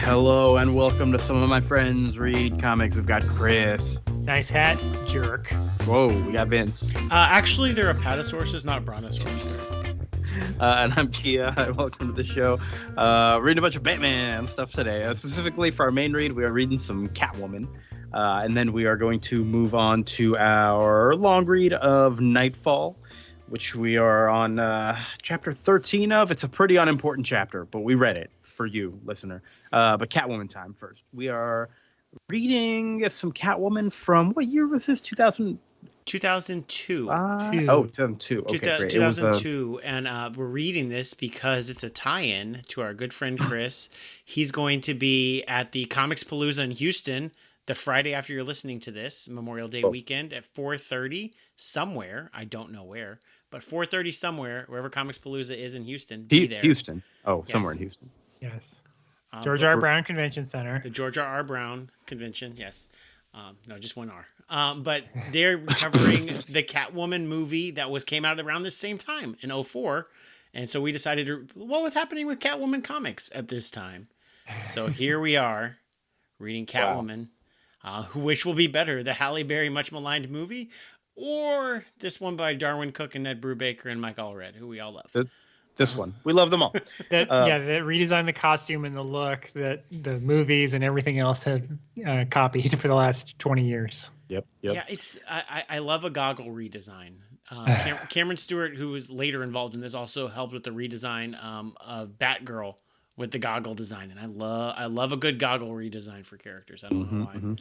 Hello and welcome to Some of My Friends Read Comics. We've got Chris. Nice hat, jerk. Whoa, we got Vince. Actually, they're apatosauruses, not brontosauruses. And I'm Kia. Welcome to the show. Reading a bunch of Batman stuff today. Specifically for our main read, we are reading some Catwoman. And then we are going to move on to our long read of Knightfall, which we are on chapter 13 of. It's a pretty unimportant chapter, but we read it for you, listener. But Catwoman time first. We are reading some Catwoman from, what year was this? 2000? 2002. 2002. Okay, great. 2002. And we're reading this because it's a tie-in to our good friend Chris. He's going to be at the Comicpalooza in Houston the Friday after you're listening to this, Memorial Day weekend at 4:30 somewhere. I don't know where, but 4:30 somewhere, wherever Comicpalooza is in Houston. Be there. Houston. Oh, yes. Somewhere in Houston. Yes. George R. Brown Convention Center. The George R. Brown Convention, yes. No, just one R. But they're covering the Catwoman movie that came out around the same time in 2004. And so we decided what was happening with Catwoman comics at this time. So here we are reading Catwoman, which will be better, the Halle Berry much maligned movie or this one by Darwyn Cooke and Ed Brubaker and Mike Allred, who we all love. This one. We love them all. That redesigned the costume and the look that the movies and everything else have copied for the last 20 years. Yep. Yeah, I love a goggle redesign. Cameron Stewart, who was later involved in this, also helped with the redesign of Batgirl with the goggle design. And I love a good goggle redesign for characters. I don't know why. Mm-hmm.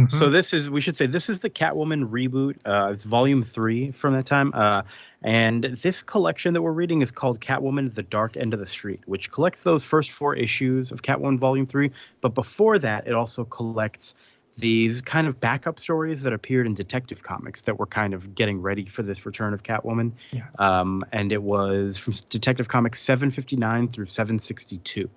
So this is the Catwoman reboot. It's volume 3 from that time. And this collection that we're reading is called Catwoman, The Dark End of the Street, which collects those first 4 issues of Catwoman volume 3. But before that, it also collects these kind of backup stories that appeared in Detective Comics that were kind of getting ready for this return of Catwoman. Yeah. And it was from Detective Comics 759 through 762.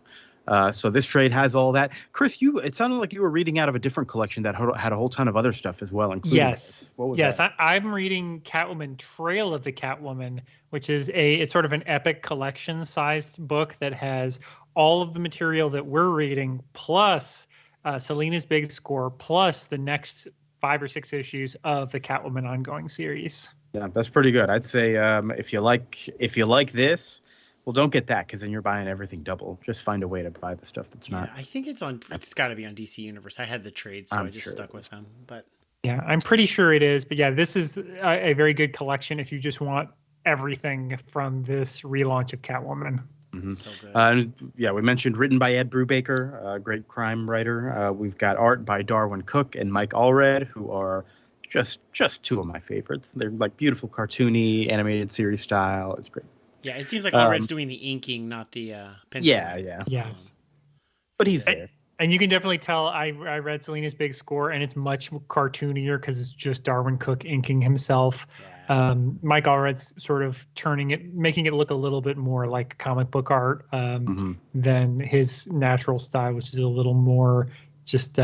So this trade has all that. Chris, it sounded like you were reading out of a different collection that had a whole ton of other stuff as well. Including yes. What was yes. that? I'm reading Catwoman Trail of the Catwoman, which is it's sort of an epic collection sized book that has all of the material that we're reading, plus Selina's Big Score, plus the next 5 or 6 issues of the Catwoman ongoing series. Yeah, that's pretty good. I'd say if you like this, well, don't get that because then you're buying everything double. Just find a way to buy the stuff that's not. I think it's got to be on DC Universe. I had the trade, so I just stuck with them. But yeah, I'm pretty sure it is. But yeah, this is a very good collection if you just want everything from this relaunch of Catwoman. Mm-hmm. So good. We mentioned written by Ed Brubaker, a great crime writer. We've got art by Darwyn Cooke and Mike Allred, who are just 2 of my favorites. They're like beautiful cartoony animated series style. It's great. Yeah, it seems like Allred's doing the inking, not the pencil. Yeah. Yes. But he's there. And you can definitely tell I read Selina's Big Score, and it's much cartoonier because it's just Darwyn Cooke inking himself. Yeah. Mike Allred's sort of making it look a little bit more like comic book art than his natural style, which is a little more just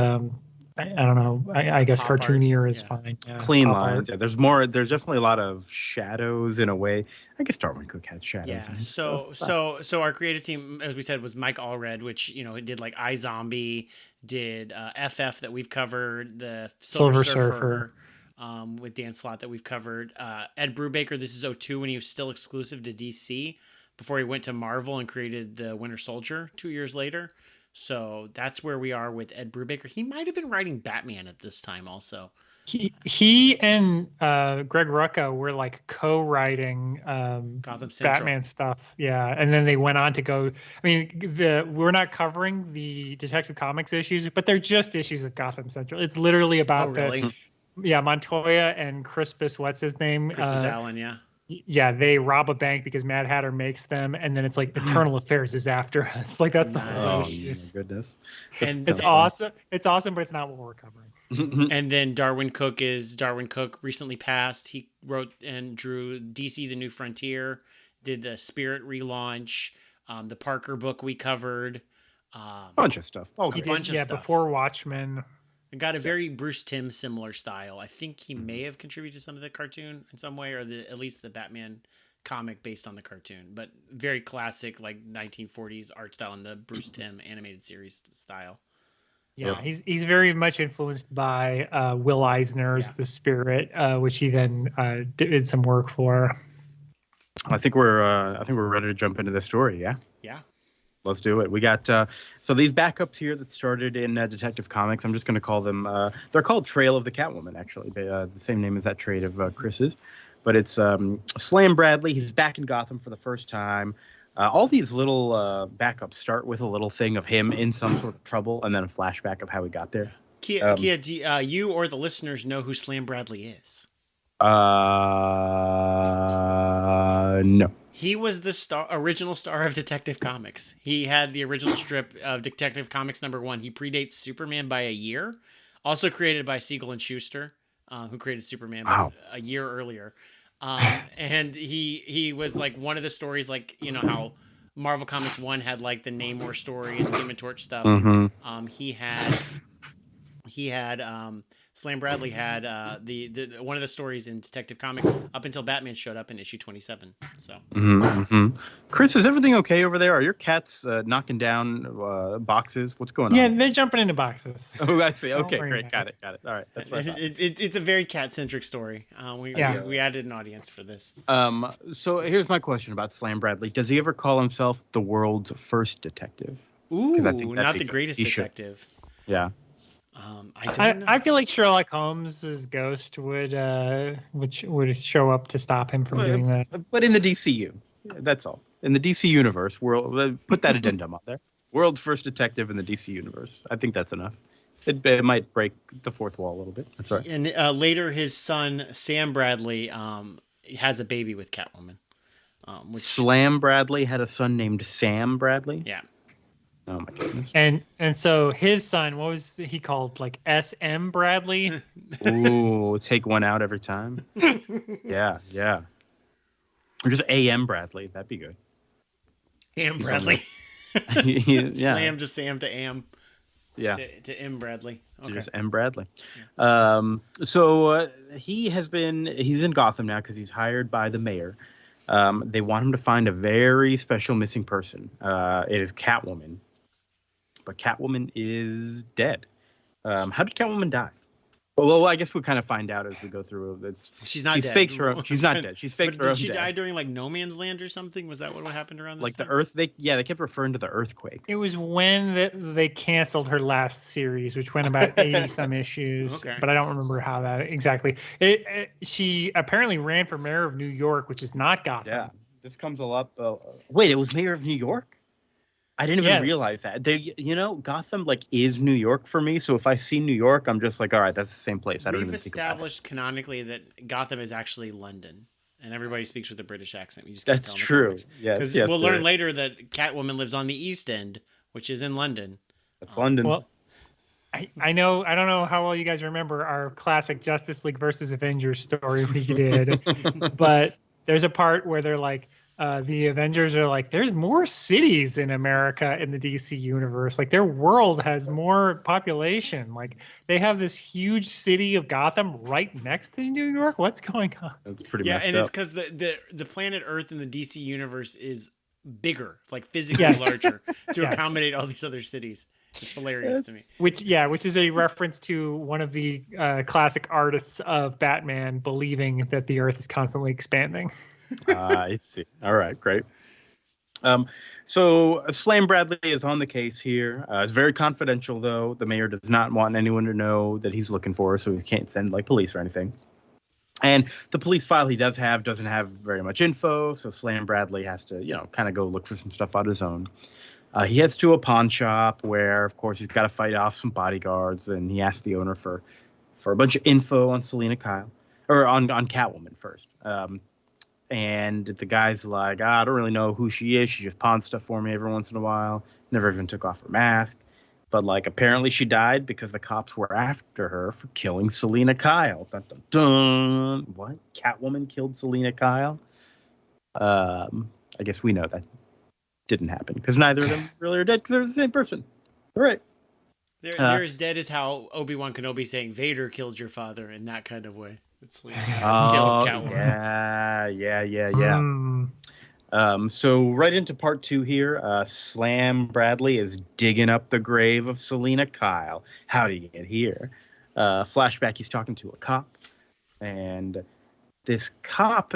I don't know. I guess pop cartoonier art. is fine. Yeah, clean lines. Yeah, there's definitely a lot of shadows in a way. I guess Darwyn Cooke had shadows. Yeah. So our creative team, as we said, was Mike Allred, which did like iZombie, did FF that we've covered, the Silver Surfer. With Dan Slott that we've covered. Ed Brubaker, this is 2002 when he was still exclusive to DC before he went to Marvel and created the Winter Soldier 2 years later. So that's where we are with Ed Brubaker. He might have been writing Batman at this time also. He and Greg Rucka were like co-writing Gotham Central. Batman stuff. Yeah. And then they went on to go. I mean, we're not covering the Detective Comics issues, but they're just issues of Gotham Central. It's literally about Montoya and Crispus, what's his name? Crispus Allen, yeah. Yeah, they rob a bank because Mad Hatter makes them, and then it's like Eternal Affairs is after us. Like that's the whole issue. Oh, goodness. And it's awesome. It's awesome, but it's not what we're covering. And then Darwyn Cooke recently passed. He wrote and drew DC: The New Frontier, did the Spirit relaunch, the Parker book we covered. Bunch of stuff. Before Watchmen. It got a very Bruce Timm similar style. I think he may have contributed to some of the cartoon in some way, or at least the Batman comic based on the cartoon, but very classic, like 1940s art style in the Bruce Timm animated series style. Yeah, he's very much influenced by Will Eisner's The Spirit, which he then did some work for. I think we're ready to jump into the story. Yeah. Yeah. Let's do it. We got so these backups here that started in Detective Comics. I'm just going to call them. They're called Trail of the Catwoman, actually. The same name as that trade of Chris's, but it's Slam Bradley. He's back in Gotham for the first time. All these little backups start with a little thing of him in some sort of trouble, and then a flashback of how he got there. Kia, do you or the listeners know who Slam Bradley is? No. He was the original star of Detective Comics. He had the original strip of Detective Comics #1. He predates Superman by a year. Also created by Siegel and Schuster, who created Superman a year earlier. And he was like one of the stories, like, you know how Marvel Comics 1 had like the Namor story and the Human Torch stuff. Mm-hmm. He had Slam Bradley had the one of the stories in Detective Comics up until Batman showed up in issue 27. So, Chris, is everything okay over there? Are your cats knocking down boxes? What's going on? Yeah, they're jumping into boxes. Oh, I see. Okay, great. Got it. All right. That's what I thought. It's a very cat-centric story. We added an audience for this. So here's my question about Slam Bradley. Does he ever call himself the world's first detective? Ooh, not the greatest detective. Yeah. I feel like Sherlock Holmes's ghost would show up to stop him from doing that. But in the DCU, that's all. In the DC universe, put that addendum on there. World's first detective in the DC universe. I think that's enough. It might break the fourth wall a little bit. That's right. And later, his son Sam Bradley has a baby with Catwoman. Slam Bradley had a son named Sam Bradley. Yeah. Oh my goodness. And so his son, what was he called? Like SM Bradley? Ooh, take one out every time. Yeah. Or just AM Bradley. That'd be good. AM Bradley. Yeah. Slam to Sam to Am. Yeah. To M Bradley. Okay. Just M Bradley. So he's in Gotham now because he's hired by the mayor. They want him to find a very special missing person. It is Catwoman. But Catwoman is dead. How did Catwoman die? Well, I guess we'll kind of find out as we go through. She's dead. She's not dead. She's faked her own death. Did she die during like No Man's Land or something? Was that what happened around this like time? the Earth? They kept referring to the earthquake. It was when they canceled her last series, which went about 80 some issues. Okay. But I don't remember how that exactly. She apparently ran for mayor of New York, which is not Gotham. Yeah, this comes a lot. Wait, it was mayor of New York? I didn't even realize that. Gotham is New York for me. So if I see New York, I'm just like, all right, that's the same place. I don't even think about it. We've established canonically that Gotham is actually London, and everybody speaks with a British accent. You just that's true. Yes, we'll learn later that Catwoman lives on the East End, which is in London. That's London. Well, I know. I don't know how well you guys remember our classic Justice League versus Avengers story we did, but there's a part where they're like. The Avengers are like, there's more cities in America in the DC universe. Like their world has more population. Like they have this huge city of Gotham right next to New York. What's going on? That's pretty messed up. It's because the planet Earth in the DC universe is bigger, like physically larger, to accommodate all these other cities. It's hilarious to me. Which is a reference to one of the classic artists of Batman believing that the Earth is constantly expanding. I see. All right, great. So Slam Bradley is on the case here. It's very confidential, though. The mayor does not want anyone to know that he's looking for her, so he can't send police or anything. And the police file he doesn't have very much info, so Slam Bradley has to, kind of go look for some stuff on his own. He heads to a pawn shop where, of course, he's got to fight off some bodyguards, and he asks the owner for a bunch of info on Selina Kyle, or on Catwoman first. And the guy's like, I don't really know who she is. She just pawns stuff for me every once in a while. Never even took off her mask. But apparently she died because the cops were after her for killing Selina Kyle. Dun, dun, dun. What? Catwoman killed Selina Kyle? I guess we know that didn't happen because neither of them really are dead because they're the same person. All right. They're as dead as how Obi-Wan Kenobi saying Vader killed your father in that kind of way. It's killed Catwoman. Yeah. So right into part 2 here. Slam Bradley is digging up the grave of Selena Kyle. How did you get here? Flashback, he's talking to a cop, and this cop,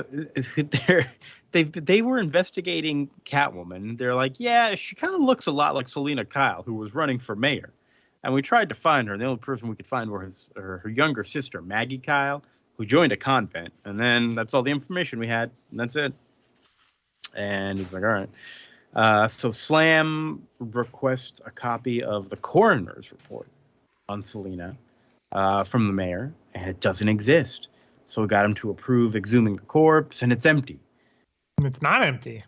they were investigating Catwoman. They're like, yeah, she kind of looks a lot like Selena Kyle, who was running for mayor. And we tried to find her. The only person we could find was her younger sister, Maggie Kyle, who joined a convent. And then that's all the information we had. And that's it. And he's like, all right. So Slam requests a copy of the coroner's report on Selena from the mayor, and it doesn't exist. So we got him to approve exhuming the corpse, and it's empty. It's not empty.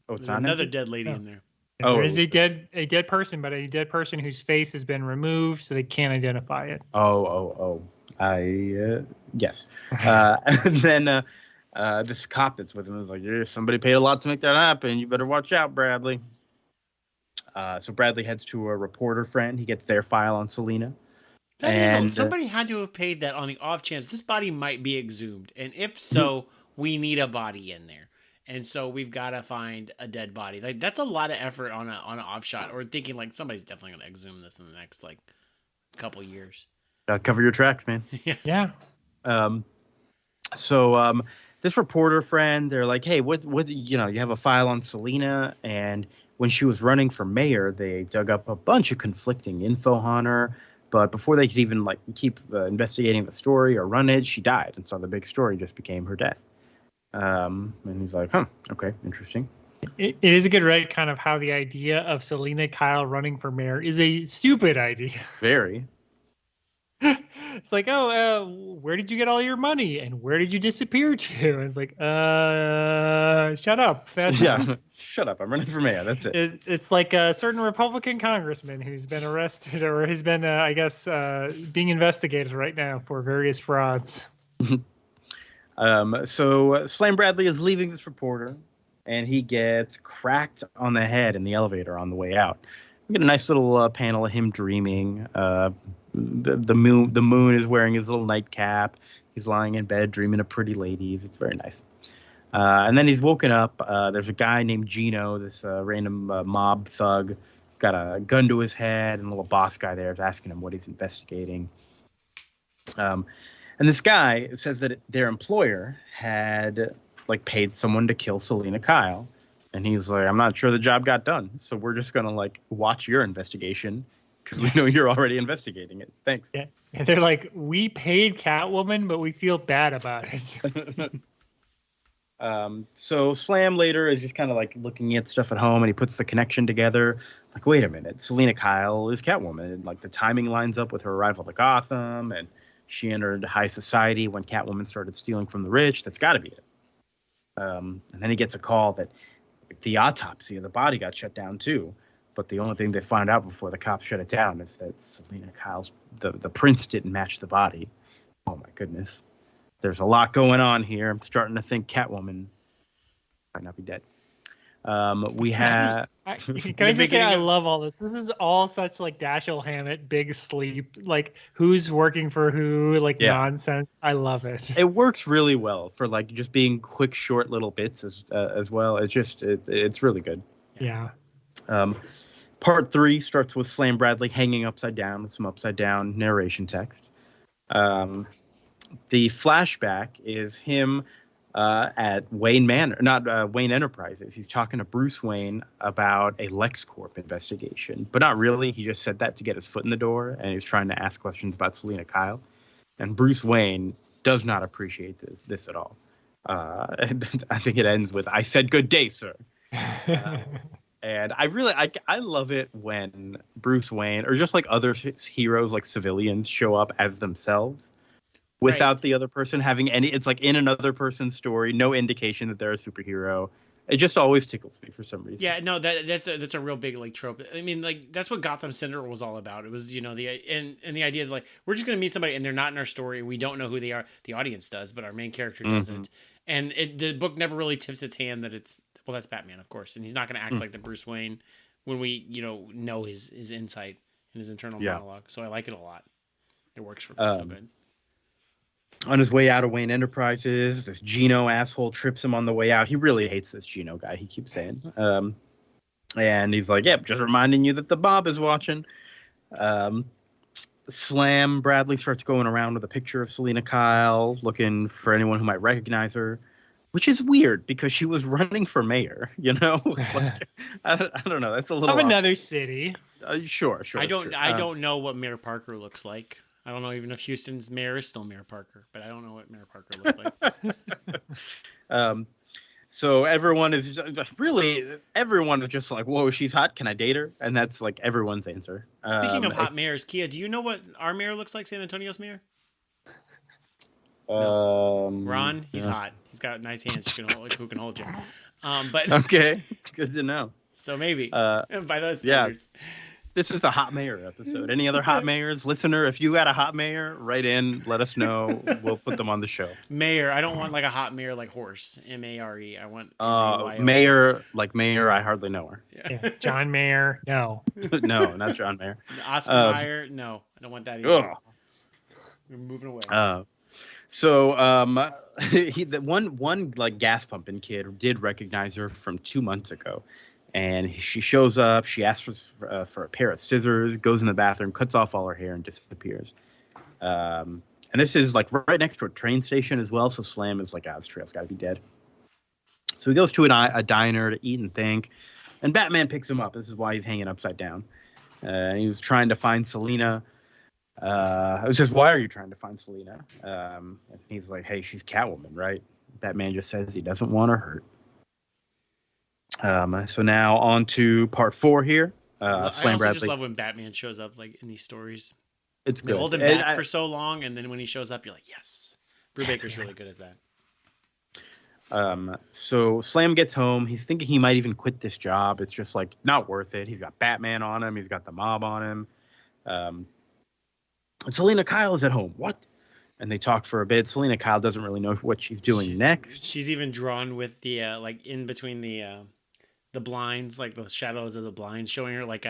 Oh, it's There's not another empty? dead lady in there. There is a dead person, but a dead person whose face has been removed, so they can't identify it. Yes. And then this cop that's with him is like, yeah, somebody paid a lot to make that happen. You better watch out, Bradley. So Bradley heads to a reporter friend. He gets their file on Selena. Somebody had to have paid that on the off chance this body might be exhumed, and if so, we need a body in there, and so we've got to find a dead body. Like that's a lot of effort on an off shot, or thinking like somebody's definitely going to exhume this in the next like couple years. Cover your tracks, man. Yeah. So this reporter friend, they're like, hey, what you have a file on Selena, and when she was running for mayor, they dug up a bunch of conflicting info on her. But before they could even keep investigating the story or run it, she died. And so the big story just became her death. And he's like, okay, interesting. It is a good right kind of how the idea of Selena Kyle running for mayor is a stupid idea. Very. It's like, where did you get all your money? And where did you disappear to? And it's like, shut up. Shut up. I'm running for mayor. That's it. It's like a certain Republican congressman who's been arrested or has been, being investigated right now for various frauds. So Slam Bradley is leaving this reporter, and he gets cracked on the head in the elevator on the way out. We get a nice little panel of him dreaming. The moon is wearing his little nightcap. He's lying in bed dreaming of pretty ladies. It's very nice. And then he's woken up. There's a guy named Gino, this random mob thug, got a gun to his head, and a little boss guy there is asking him what he's investigating. And this guy says that their employer had paid someone to kill Selena Kyle. And he's like, I'm not sure the job got done. So we're just going to watch your investigation because we know you're already investigating it. Thanks. Yeah. And they're like, we paid Catwoman, but we feel bad about it. So Slam later is just kind of looking at stuff at home, and he puts the connection together. Wait a minute, Selena Kyle is Catwoman. And the timing lines up with her arrival to Gotham, and she entered high society when Catwoman started stealing from the rich. That's got to be it. And then he gets a call that the autopsy of the body got shut down too. But the only thing they found out before the cops shut it down is that Selena Kyle's the prints didn't match the body. Oh my goodness. There's a lot going on here. I'm starting to think Catwoman might not be dead. We have. Can I just say I love all this? This is all such Dashiell Hammett, Big Sleep, who's working for who, nonsense. I love it. It works really well for just being quick, short little bits as well. It's really good. Yeah. Part 3 starts with Slam Bradley hanging upside down with some upside down narration text. The flashback is him at Wayne Manor, not Wayne Enterprises. He's talking to Bruce Wayne about a LexCorp investigation, but not really. He just said that to get his foot in the door, and he's trying to ask questions about Selena Kyle. And Bruce Wayne does not appreciate this at all. I think it ends with, "I said good day, sir." And I love it when Bruce Wayne, or just other heroes, civilians, show up as themselves without the other person having any. It's in another person's story, no indication that they're a superhero. It just always tickles me for some reason. Yeah, no, that's a real big trope. I mean, that's what Gotham Center was all about. It was the idea that we're just gonna meet somebody and they're not in our story. We don't know who they are. The audience does, but our main character doesn't. And the book never really tips its hand that it's. Well, that's Batman, of course, and he's not going to act like the Bruce Wayne when we, know his insight and his internal monologue. So I like it a lot. It works for me so good. On his way out of Wayne Enterprises, this Gino asshole trips him on the way out. He really hates this Gino guy. He keeps saying, and he's like, "Yep, just reminding you that the Bob is watching." Slam Bradley starts going around with a picture of Selena Kyle, looking for anyone who might recognize her, which is weird because she was running for mayor. Like, I don't know. That's a little of another city. Sure. I don't know what Mayor Parker looks like. I don't know even if Houston's mayor is still Mayor Parker, but I don't know what Mayor Parker looked like. So everyone is just like, "Whoa, she's hot. Can I date her?" And that's like everyone's answer. Speaking of hot mayors, Kia, do you know what our mayor looks like? San Antonio's mayor? Ron, he's hot. He's got nice hands. Who can hold you? But okay, good to know. So maybe by those standards. Yeah. This is the hot mayor episode. Any other hot mayors, listener? If you got a hot mayor, write in. Let us know. We'll put them on the show. Mayor. I don't want like a hot mayor like horse. MARE. I want mayor like mayor. I hardly know her. Yeah. John Mayer. No. No, not John Mayer. Oscar Mayer. No, I don't want that either. We're moving away. One like gas pumping kid did recognize her from 2 months ago. And she shows up. She asks for a pair of scissors, goes in the bathroom, cuts off all her hair, and disappears. And this is like right next to a train station as well. So Slam is like, this trail's got to be dead. So he goes to a diner to eat and think. And Batman picks him up. This is why he's hanging upside down. He was trying to find Selena. I was just, why are you trying to find Selena? And he's like, hey, she's Catwoman, right? Batman just says he doesn't want her hurt. So now on to part 4 here. I also Bradley. just love when Batman shows up like in these stories. It's good. They hold him back for so long, and then when he shows up, you're like, yes. Brubaker's really good at that. So Slam gets home. He's thinking he might even quit this job. It's just like not worth it. He's got Batman on him. He's got the mob on him. And Selena Kyle is at home. What? And they talk for a bit. Selena Kyle doesn't really know what she's doing next. She's even drawn with the like in between the blinds, like the shadows of the blinds, showing her like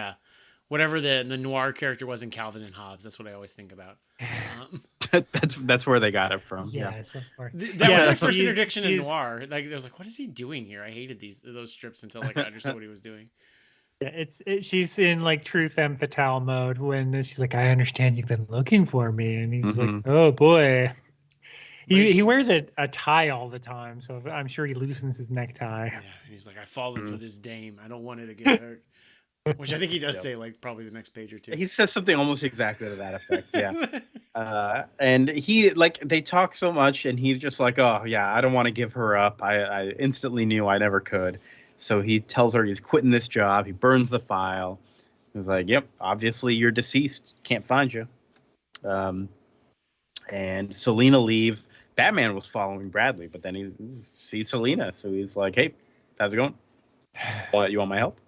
whatever the noir character was in Calvin and Hobbes. That's what I always think about. That's where they got it from. Yes, yeah. of course. That was my first introduction to noir. Like I was like, what is he doing here? I hated those strips until like I understood what he was doing. Yeah, she's in like true femme fatale mode when she's like, I understand you've been looking for me, and he's like, oh boy. He wears a tie all the time, so I'm sure he loosens his necktie. Yeah, and he's like, I've fallen for this dame. I don't want her to get hurt. Which I think he does say, like, probably the next page or two. He says something almost exactly to that effect, yeah. And he, like, they talk so much, and he's just like, oh, yeah, I don't want to give her up. I instantly knew I never could. So he tells her he's quitting this job. He burns the file. He's like, yep, obviously you're deceased. Can't find you. And Selena leaves. Batman was following Bradley, but then he sees Selena. So he's like, hey, how's it going? You want my help?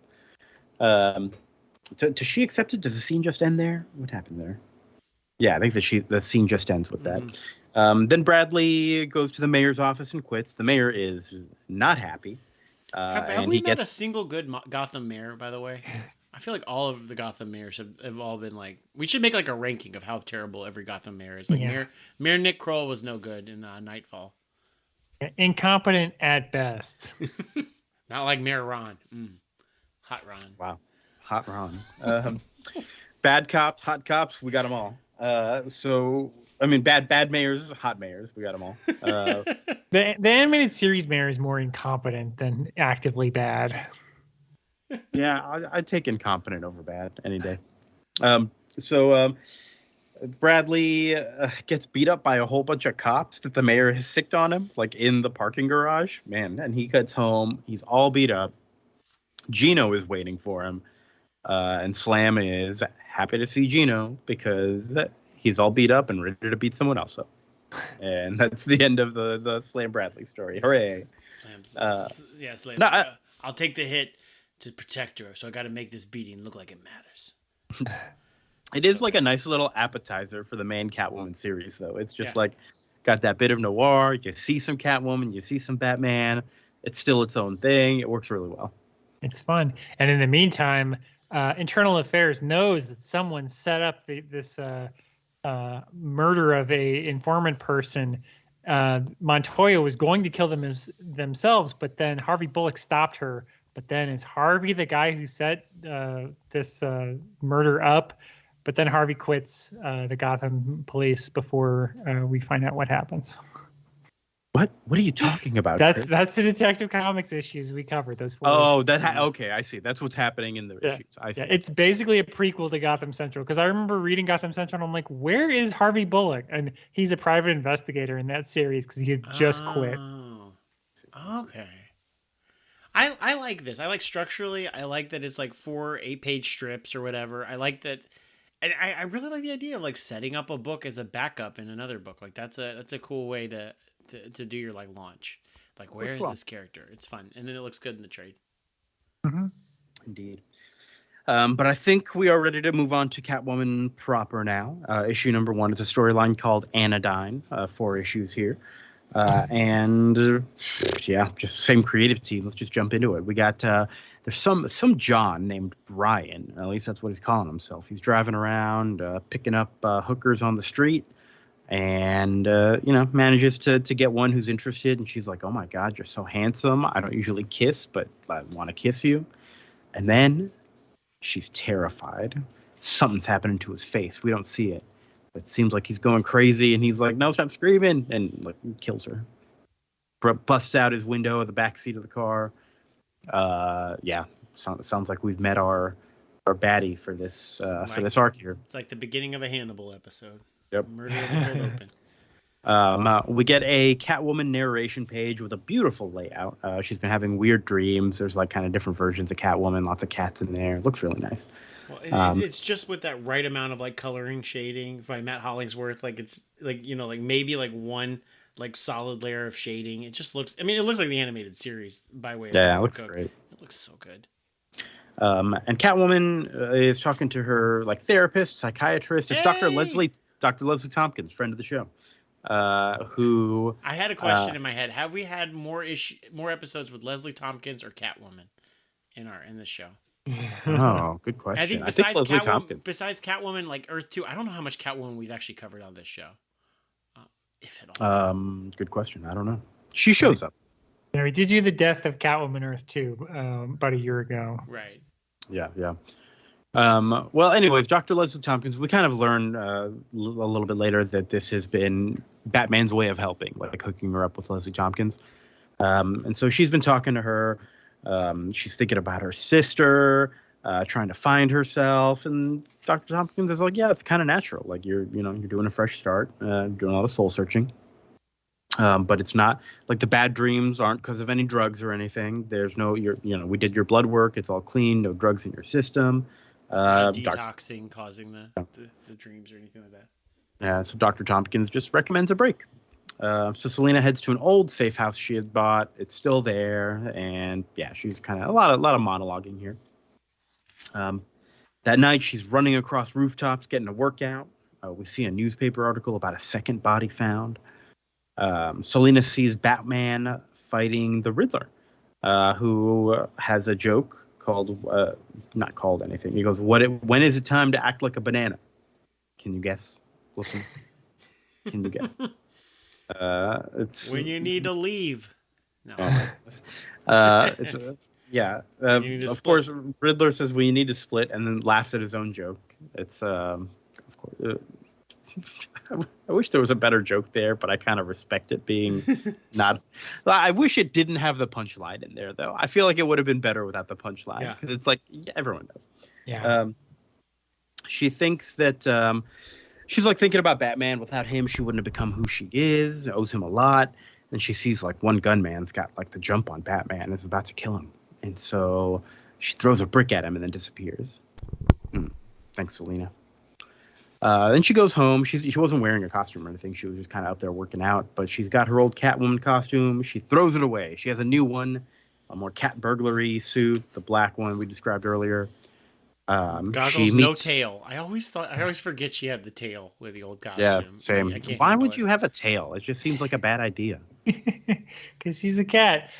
Does she accept it? Does the scene just end there? What happened there? Yeah, I think the scene just ends with that. Then Bradley goes to the mayor's office and quits. The mayor is not happy. Have we met a single good Gotham mayor, by the way? I feel like all of the Gotham mayors have all been like... We should make like a ranking of how terrible every Gotham mayor is. Like Mayor Nick Kroll was no good in Knightfall. Incompetent at best. Not like Mayor Ron. Hot Ron. Wow. Hot Ron. Bad cops, hot cops, we got them all. Bad mayors, hot mayors, we got them all. The animated series mayor is more incompetent than actively bad. Yeah, I'd take incompetent over bad any day. Bradley gets beat up by a whole bunch of cops that the mayor has sicked on him, like in the parking garage. Man, and he gets home. He's all beat up. Gino is waiting for him. And Slam is happy to see Gino because he's all beat up and ready to beat someone else up. And that's the end of the Slam Bradley story. Hooray. Slam. No, I'll take the hit to protect her, so I got to make this beating look like it matters. It is like a nice little appetizer for the main Catwoman series, though. It's just like got that bit of noir. You see some Catwoman, you see some Batman. It's still its own thing. It works really well. It's fun. And in the meantime, Internal Affairs knows that someone set up this murder of a informant person, Montoya was going to kill them themselves, but then Harvey Bullock stopped her. But then is Harvey the guy who set this murder up? But then Harvey quits the Gotham police before we find out what happens. What are you talking about? That's Chris? the Detective Comics issues we covered. Those 4 Oh, issues. okay, I see. That's what's happening in the issues. I see. Yeah, it's basically a prequel to Gotham Central, because I remember reading Gotham Central and I'm like, where is Harvey Bullock? And he's a private investigator in that series because he had just quit. Oh, okay. I like this. I like structurally. I like that it's like 4 8-page strips or whatever. I like that. And I really like the idea of like setting up a book as a backup in another book. Like that's a cool way to do your like launch. Like, where is this character? It's fun, and then it looks good in the trade. Mm-hmm. Indeed. But I think we are ready to move on to Catwoman proper now. Issue number 1 is a storyline called Anodyne. 4 issues here, and just same creative team. Let's just jump into it. We got there's some John named Brian. At least that's what he's calling himself. He's driving around picking up hookers on the street. And, manages to get one who's interested. And she's like, oh, my God, you're so handsome. I don't usually kiss, but I want to kiss you. And then she's terrified. Something's happening to his face. We don't see it. It seems like he's going crazy. And he's like, no, stop screaming. And kills her. Busts out his window of the back seat of the car. Sounds like we've met our baddie for this arc here. It's like the beginning of a Hannibal episode. Yep. Murder in the cold open. We get a Catwoman narration page with a beautiful layout. She's been having weird dreams. There's like kind of different versions of Catwoman, lots of cats in there. It looks really nice. Well, it's just with that right amount of like coloring shading by Matt Hollingsworth. Like it's like, like maybe like one like solid layer of shading. It just looks, it looks like the animated series by way of it looks great. It looks so good. And Catwoman is talking to her like therapist, psychiatrist. It's Dr. Leslie Tompkins, friend of the show. Who I had a question in my head. Have we had more episodes with Leslie Tompkins or Catwoman in this show? Oh, good question. I think besides Catwoman, like Earth 2, I don't know how much Catwoman we've actually covered on this show. If at all. Good question. I don't know. She shows up. Yeah, we did do the Death of Catwoman Earth 2 about a year ago. Right. Yeah. Well, anyways, Dr. Leslie Tompkins, we kind of learn a little bit later that this has been Batman's way of helping, like hooking her up with Leslie Tompkins. And so she's been talking to her. She's thinking about her sister, trying to find herself. And Dr. Tompkins is like, yeah, it's kind of natural. Like you're doing a fresh start, doing a lot of soul searching. But it's not like the bad dreams aren't because of any drugs or anything. There's no, we did your blood work. It's all clean. No drugs in your system. It's not detoxing causing the dreams or anything like that. Yeah. So Dr. Tompkins just recommends a break. So Selena heads to an old safe house she had bought. It's still there. And she's kind of a lot of monologuing here. That night she's running across rooftops, getting a workout. We see a newspaper article about a second body found. Selena sees Batman fighting the Riddler, who has a joke called, not called anything. He goes, when is it time to act like a banana? Can you guess? Listen. Can you guess? It's when you need to leave. No. Of course, Riddler says, well, you need to split, and then laughs at his own joke. It's, of course, I wish there was a better joke there, but I kind of respect it being not. I wish it didn't have the punchline in there, though. I feel like it would have been better without the punchline because it's like everyone knows. Yeah. She thinks that she's like thinking about Batman. Without him, she wouldn't have become who she is. Owes him a lot. And she sees like one gunman's got like the jump on Batman and is about to kill him, and so she throws a brick at him and then disappears. Thanks, Selena. Then she goes home. She wasn't wearing a costume or anything. She was just kind of out there working out. But she's got her old Catwoman costume. She throws it away. She has a new one, a more cat burglary suit, the black one we described earlier. Goggles, no tail. I always forget she had the tail with the old costume. Yeah, same. Why would you have a tail? It just seems like a bad idea. Because she's a cat.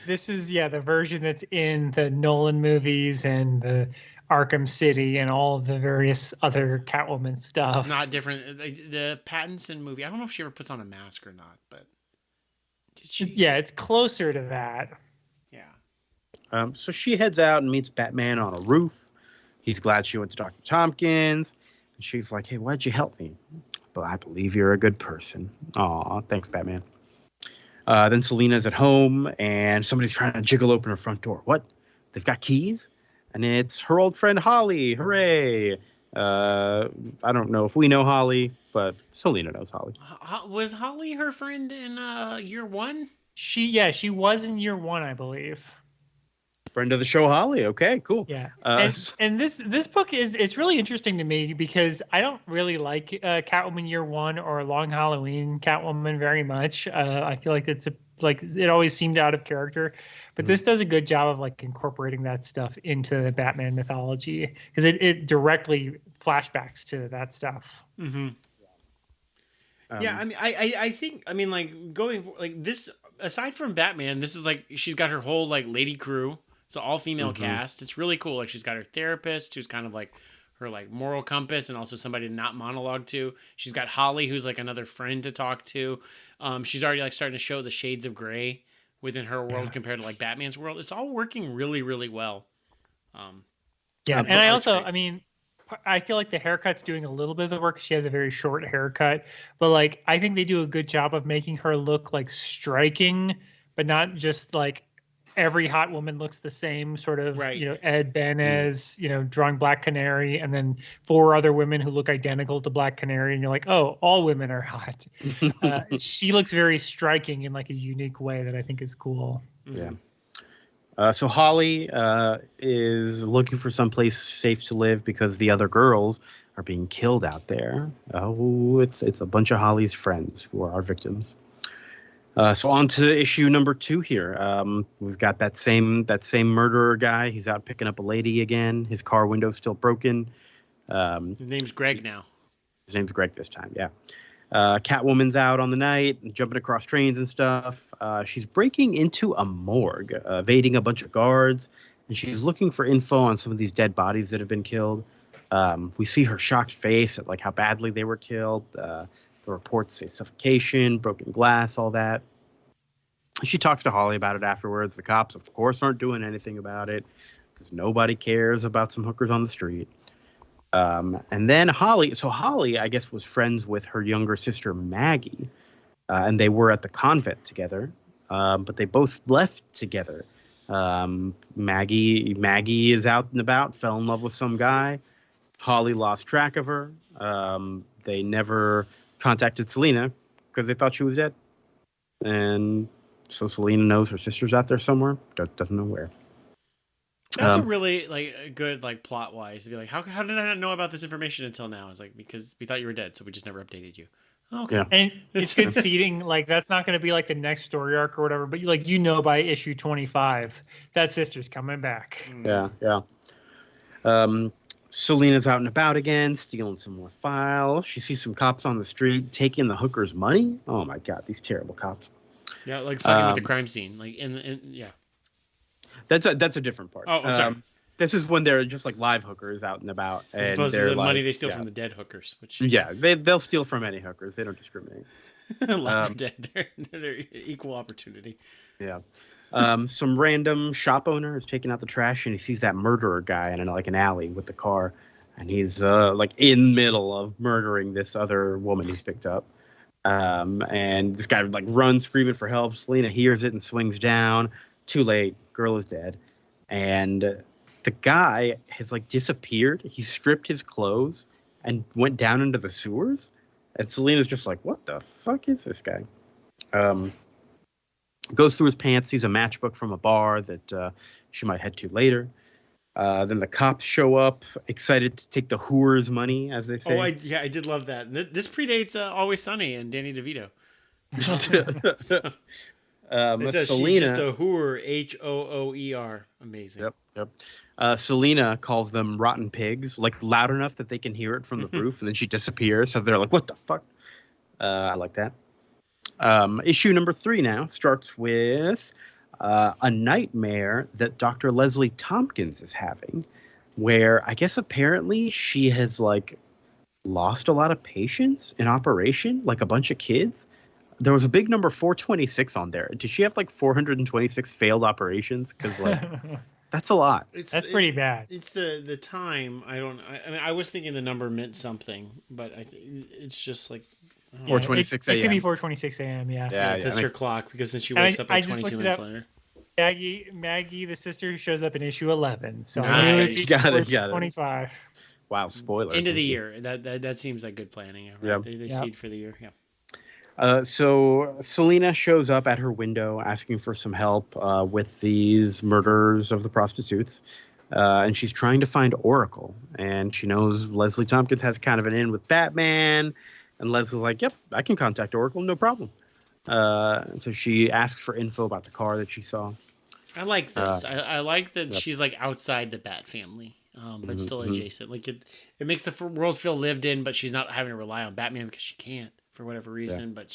This is the version that's in the Nolan movies and the Arkham City and all of the various other Catwoman stuff. It's not different. The Pattinson movie, I don't know if she ever puts on a mask or not, but did she? Yeah, it's closer to that. Yeah. So she heads out and meets Batman on a roof. He's glad she went to Dr. Tompkins. And she's like, hey, why'd you help me? But I believe you're a good person. Aw, thanks, Batman. Then Selina's at home, and somebody's trying to jiggle open her front door. What? They've got keys? And it's her old friend Holly. Hooray! I don't know if we know Holly, but Selina knows Holly. Was Holly her friend in year one? She was in year one, I believe. Friend of the show, Holly. Okay, cool. Yeah, and this book it's really interesting to me because I don't really like Catwoman Year One or Long Halloween Catwoman very much. I feel like it always seemed out of character, but this does a good job of like incorporating that stuff into the Batman mythology because it directly flashbacks to that stuff. Mm-hmm. Yeah, I mean, I think like going like this aside from Batman, this is like she's got her whole like lady crew. It's an all-female cast. It's really cool. Like she's got her therapist, who's kind of like her like moral compass, and also somebody to not monologue to. She's got Holly, who's like another friend to talk to. She's already like starting to show the shades of gray within her world compared to like Batman's world. It's all working really, really well. And I also, I mean, I feel like the haircut's doing a little bit of the work. She has a very short haircut, but like I think they do a good job of making her look like striking, but not just like every hot woman looks the same, sort of, right. You know, Ed Banez, you know, drawing Black Canary, and then 4 other women who look identical to Black Canary, and you're like, oh, all women are hot. She looks very striking in like a unique way that I think is cool. Yeah. So Holly is looking for someplace safe to live because the other girls are being killed out there. Oh, it's a bunch of Holly's friends who are our victims. So on to issue number 2 here. We've got that same murderer guy. He's out picking up a lady again. His car window's still broken. His name's Greg now. His name's Greg this time, yeah. Catwoman's out on the night, jumping across trains and stuff. She's breaking into a morgue, evading a bunch of guards, and she's looking for info on some of these dead bodies that have been killed. We see her shocked face at like how badly they were killed. The reports say suffocation, broken glass, all that. She talks to Holly about it afterwards. The cops, of course, aren't doing anything about it because nobody cares about some hookers on the street. And then Holly, I guess, was friends with her younger sister, Maggie, and they were at the convent together, but they both left together. Maggie is out and about, fell in love with some guy. Holly lost track of her. They never contacted Selina because they thought she was dead. And so Selina knows her sister's out there somewhere, doesn't know where. That's a really like good like plot wise to be like, how did I not know about this information until now? It's like because we thought you were dead, so we just never updated you. Okay, yeah. And it's good seeding. Like that's not going to be like the next story arc or whatever, but you know by issue 25 that sister's coming back. Yeah. Selina's out and about again, stealing some more files. She sees some cops on the street taking the hooker's money. Oh my god, these terrible cops. Yeah, like fucking with the crime scene, like yeah. That's a different part. Oh, I'm sorry. This is when they're just like live hookers out and about, and as opposed to the money they steal from the dead hookers. Which they'll steal from any hookers. They don't discriminate. Live or dead, they're equal opportunity. Yeah. Some random shop owner is taking out the trash, and he sees that murderer guy in an alley with the car, and he's like in the middle of murdering this other woman he's picked up. And this guy like runs screaming for help. Selina hears it and swings down. Too late. Girl is dead. And the guy has like disappeared. He stripped his clothes and went down into the sewers. And Selina's just like, what the fuck is this guy? Goes through his pants, sees a matchbook from a bar that she might head to later. Then the cops show up, excited to take the whore's money, as they say. Oh, I did love that. This predates Always Sunny and Danny DeVito. It says Selina, she's just a whore, HOOER. Amazing. Yep. Selina calls them rotten pigs, like loud enough that they can hear it from the roof, and then she disappears. So they're like, what the fuck? I like that. Issue number 3 now starts with a nightmare that Dr. Leslie Tompkins is having. where I guess apparently she has like lost a lot of patients in operation, like a bunch of kids. There was a big number 426 on there. Did she have like 426 failed operations? Because like that's a lot. That's pretty bad. It's the time. I mean, I was thinking the number meant something, but it's just like 426 It could be a.m. 4:26 a.m. Yeah. yeah, that's her makes- clock because then she And wakes up I like just 22 looked it minutes up. later. Maggie, the sister who shows up in issue 11. So Nice. I knew it'd be Got it. 25. Wow, spoiler. End of the year. That seems like good planning. Right? Yep. They Yep. seed for the year. Yeah. So Selena shows up at her window asking for some help with these murders of the prostitutes. And she's trying to find Oracle. And she knows Leslie Tompkins has kind of an in with Batman. And Leslie's like, yep, I can contact Oracle, no problem. So she asks for info about the car that she saw. I like this. I like that Yep. she's like outside the Bat family, but still mhm. adjacent. Like it makes the world feel lived in, but she's not having to rely on Batman because she can't for whatever reason. But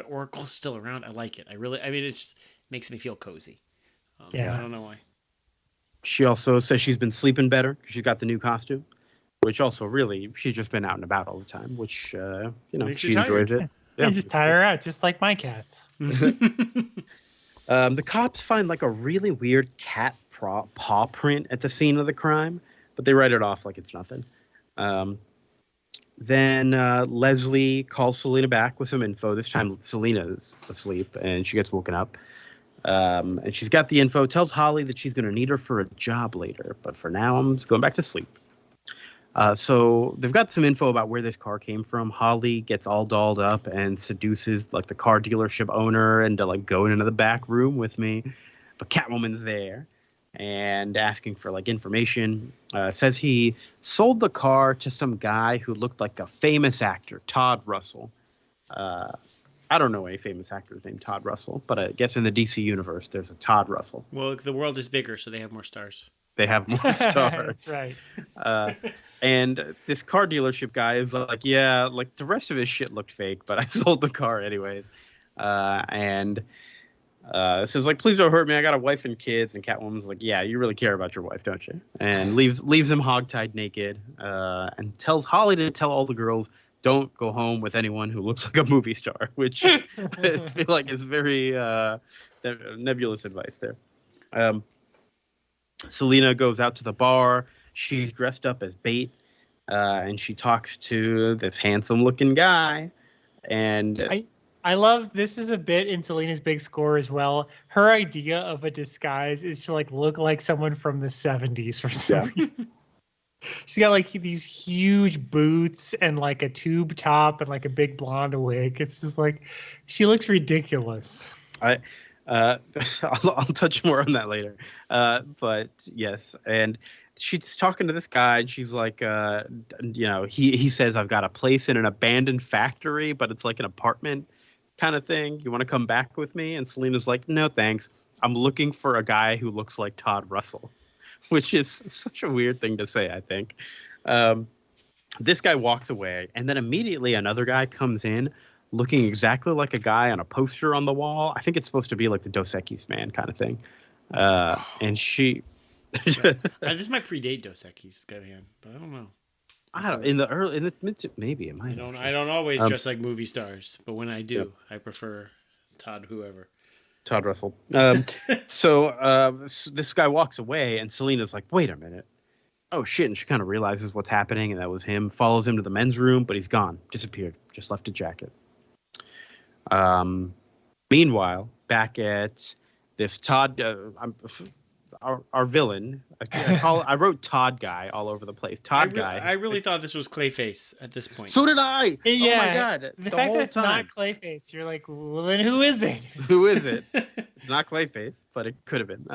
Oracle's still around. I like it. I mean, it makes me feel cozy. Yeah. I don't know why. She also says she's been sleeping better because she got the new costume, which also really, she's just been out and about all the time, which, Makes she you enjoys tired. it. I just tire her out, just like my cats. The cops find like a really weird cat paw print at the scene of the crime, but they write it off like it's nothing. Then Leslie calls Selena back with some info. This time Selena's asleep and she gets woken up. And she's got the info, tells Holly that she's going to need her for a job later. But for now, I'm going back to sleep. So they've got some info about where this car came from. Holly gets all dolled up and seduces like the car dealership owner into like going into the back room with me. But Catwoman's there and asking for like information. Says he sold the car to some guy who looked like a famous actor, Todd Russell. I don't know any famous actors named Todd Russell, but I guess in the DC universe, there's a Todd Russell. Well, the world is bigger, so they have more stars. They have more stars. That's right. And this car dealership guy is like, yeah, like the rest of his shit looked fake, but I sold the car anyways. And says like, please don't hurt me. I got a wife and kids. And Catwoman's like, yeah, you really care about your wife, don't you? And leaves him hogtied naked. And tells Holly to tell all the girls, don't go home with anyone who looks like a movie star, which I feel like is very nebulous advice there. Selena goes out to the bar. She's dressed up as bait, and she talks to this handsome-looking guy. And I love this is a bit in Selena's big score as well. Her idea of a disguise is to like look like someone from the 70s for some reason. She's got like these huge boots and like a tube top and like a big blonde wig. It's just like she looks ridiculous. I'll touch more on that later. But yes, and she's talking to this guy, and she's like, he says, I've got a place in an abandoned factory, but it's like an apartment kind of thing. You want to come back with me? And Selena's like, no, thanks. I'm looking for a guy who looks like Todd Russell, which is such a weird thing to say, I think. This guy walks away, and then immediately another guy comes in looking exactly like a guy on a poster on the wall. I think it's supposed to be like the Dos Equis man kind of thing. And she... This might predate Dos Equis, but I don't know. Maybe it might. I don't always dress like movie stars, but when I do, I prefer Todd Russell. So this guy walks away, and Selena's like, wait a minute. Oh, shit. And she kind of realizes what's happening, and that was him. Follows him to the men's room, but he's gone. Disappeared. Just left a jacket. Meanwhile, back at this Todd... Our villain. I wrote Todd guy all over the place. I really thought this was Clayface at this point. So did I. Yeah, oh my god. The fact that it's not Clayface, you're like, well, then who is it? Who is it? It's not Clayface, but it could have been.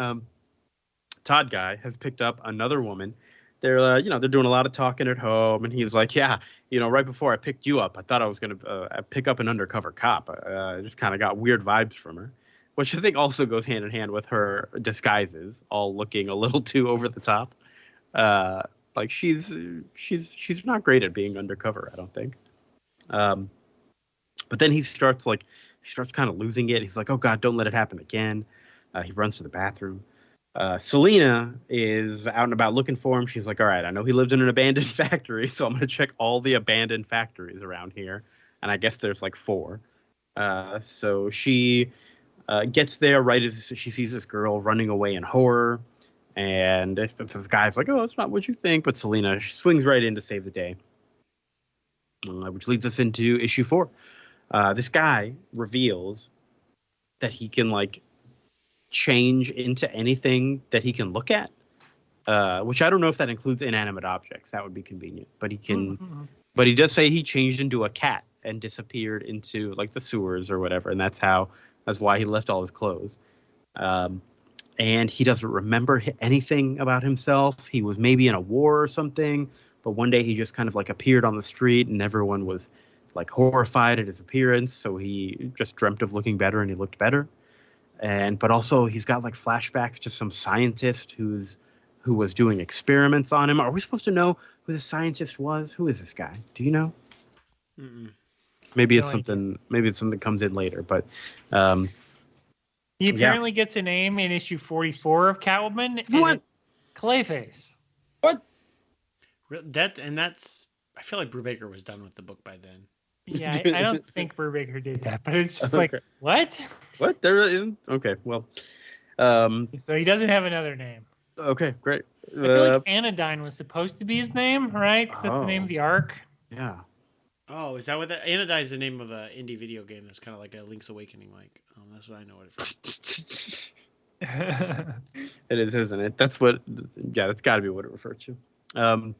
Todd guy has picked up another woman. They're they're doing a lot of talking at home, and he's like, yeah, right before I picked you up, I thought I was gonna pick up an undercover cop. I just kind of got weird vibes from her. Which I think also goes hand in hand with her disguises, all looking a little too over the top. Like she's not great at being undercover, I don't think. But then he starts kind of losing it. He's like, oh God, don't let it happen again. He runs to the bathroom. Selina is out and about looking for him. She's like, all right, I know he lived in an abandoned factory, so I'm going to check all the abandoned factories around here. And I guess there's like 4. So she gets there right as she sees this girl running away in horror. And this guy's like, oh, it's not what you think. But Selina swings right in to save the day, which leads us into issue 4. This guy reveals that he can like change into anything that he can look at, which I don't know if that includes inanimate objects. That would be convenient, but he can. Mm-hmm. But he does say he changed into a cat and disappeared into like the sewers or whatever, and that's why he left all his clothes. And he doesn't remember anything about himself. He was maybe in a war or something, but one day he just kind of like appeared on the street, and everyone was like horrified at his appearance. So he just dreamt of looking better, and he looked better. But also he's got like flashbacks to some scientist who was doing experiments on him. Are we supposed to know who the scientist was? Who is this guy? Do you know? Mm-mm. Maybe No it's something. Maybe it's something that comes in later. But he apparently gets a name in issue 44 of Catwoman. And What? It's Clayface. what? That's. I feel like Brubaker was done with the book by then. Yeah, I don't think Brubaker did that, but it's just like, what? What? There isn't? Okay. Well. So he doesn't have another name. Okay. Great. I feel like Anodyne was supposed to be his name, right? Because that's the name of the arc. Yeah. Oh, is that what that? Anodyne is the name of an indie video game that's kind of like a Link's Awakening, like. That's what I know it from. It is, isn't it? That's what. Yeah, that's got to be what it referred to.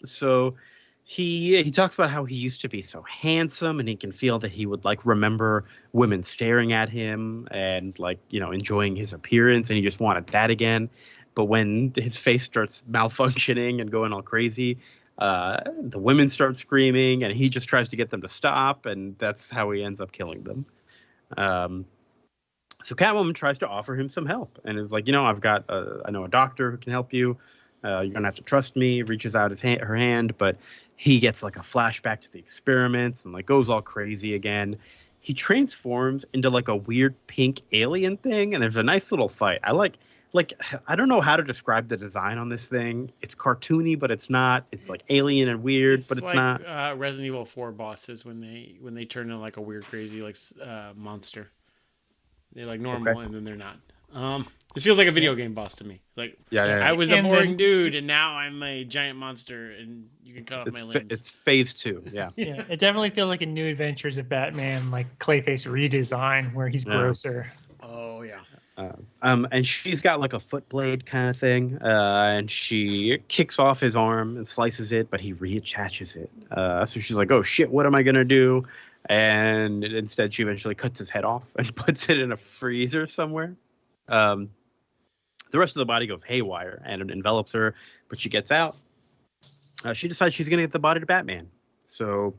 So he talks about how he used to be so handsome, and he can feel that he would like remember women staring at him and like enjoying his appearance, and he just wanted that again. But when his face starts malfunctioning and going all crazy, the women start screaming, and he just tries to get them to stop, and that's how he ends up killing them. So Catwoman tries to offer him some help, and is like, I know a doctor who can help you. You're gonna have to trust me. Reaches out her hand, but he gets like a flashback to the experiments and like goes all crazy again. He transforms into like a weird pink alien thing, and there's a nice little fight. I like I don't know how to describe the design on this thing. It's cartoony, but it's not. It's like alien and weird, but it's like, not. Resident Evil 4 bosses when they turn into like a weird, crazy like monster. They're like normal, and then they're not. This feels like a video game boss to me. Like, I was a boring dude, and now I'm a giant monster, and you can cut off my limbs. It's phase 2, yeah. Yeah, it definitely feels like a New Adventures of Batman, like Clayface redesign, where he's grosser. Oh yeah. And she's got like a foot blade kind of thing, and she kicks off his arm and slices it, but he reattaches it. So she's like, "Oh shit, what am I gonna do?" And instead, she eventually cuts his head off and puts it in a freezer somewhere. The rest of the body goes haywire and it envelops her, but she gets out. She decides she's gonna get the body to Batman, so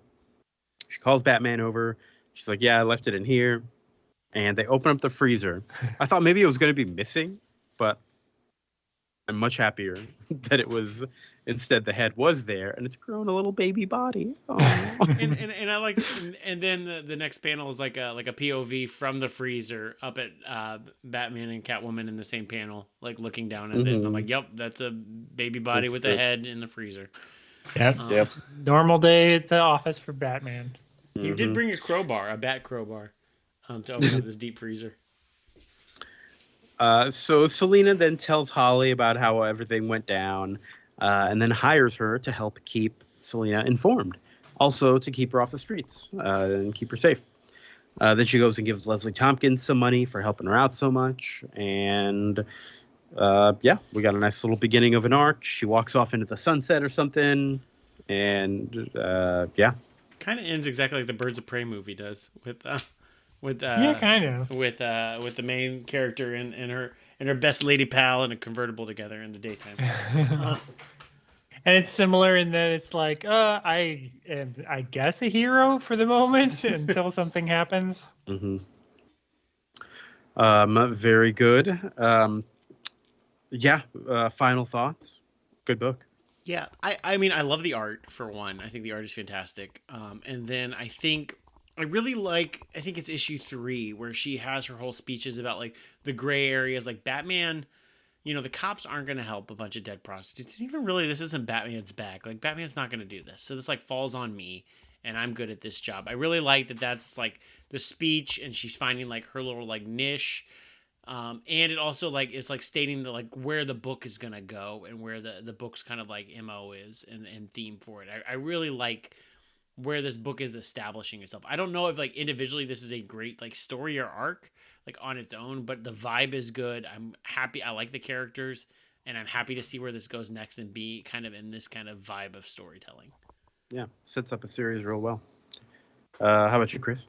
she calls Batman over. She's like, "Yeah, I left it in here." And they open up the freezer. I thought maybe it was going to be missing, but I'm much happier that it was instead the head was there, and it's grown a little baby body. and I like, and then the next panel is like a POV from the freezer up at Batman and Catwoman in the same panel, like looking down at it. And I'm like, yep, that's a baby body with a head in the freezer. Yep. Normal day at the office for Batman. You did bring a bat crowbar. To open up this deep freezer. So Selina then tells Holly about how everything went down, and then hires her to help keep Selina informed, also to keep her off the streets and keep her safe. Then she goes and gives Leslie Tompkins some money for helping her out so much, and we got a nice little beginning of an arc. She walks off into the sunset or something, and kind of ends exactly like the Birds of Prey movie does with kind of with the main character and her best lady pal in a convertible together in the daytime. And it's similar in that it's like, I guess a hero for the moment until something happens. Mm-hmm. Very good. Final thoughts. Good book. Yeah, I mean, I love the art for one. I think the art is fantastic. And then I think I really like, I think it's issue 3 where she has her whole speeches about like the gray areas, like Batman, the cops aren't going to help a bunch of dead prostitutes. And even really, this isn't Batman's back. Like, Batman's not going to do this. So this, like, falls on me, and I'm good at this job. I really like that that's, like, the speech, and she's finding, like, her little, like, niche. And it also, like, is, like, stating, the, like, where the book is going to go and where the book's kind of, like, MO is and theme for it. I really like where this book is establishing itself. I don't know if, like, individually this is a great, like, story or arc, like, on its own, but the vibe is good. I'm happy. I like the characters, and I'm happy to see where this goes next and be kind of in this kind of vibe of storytelling. Yeah, sets up a series real well. How about you, Chris?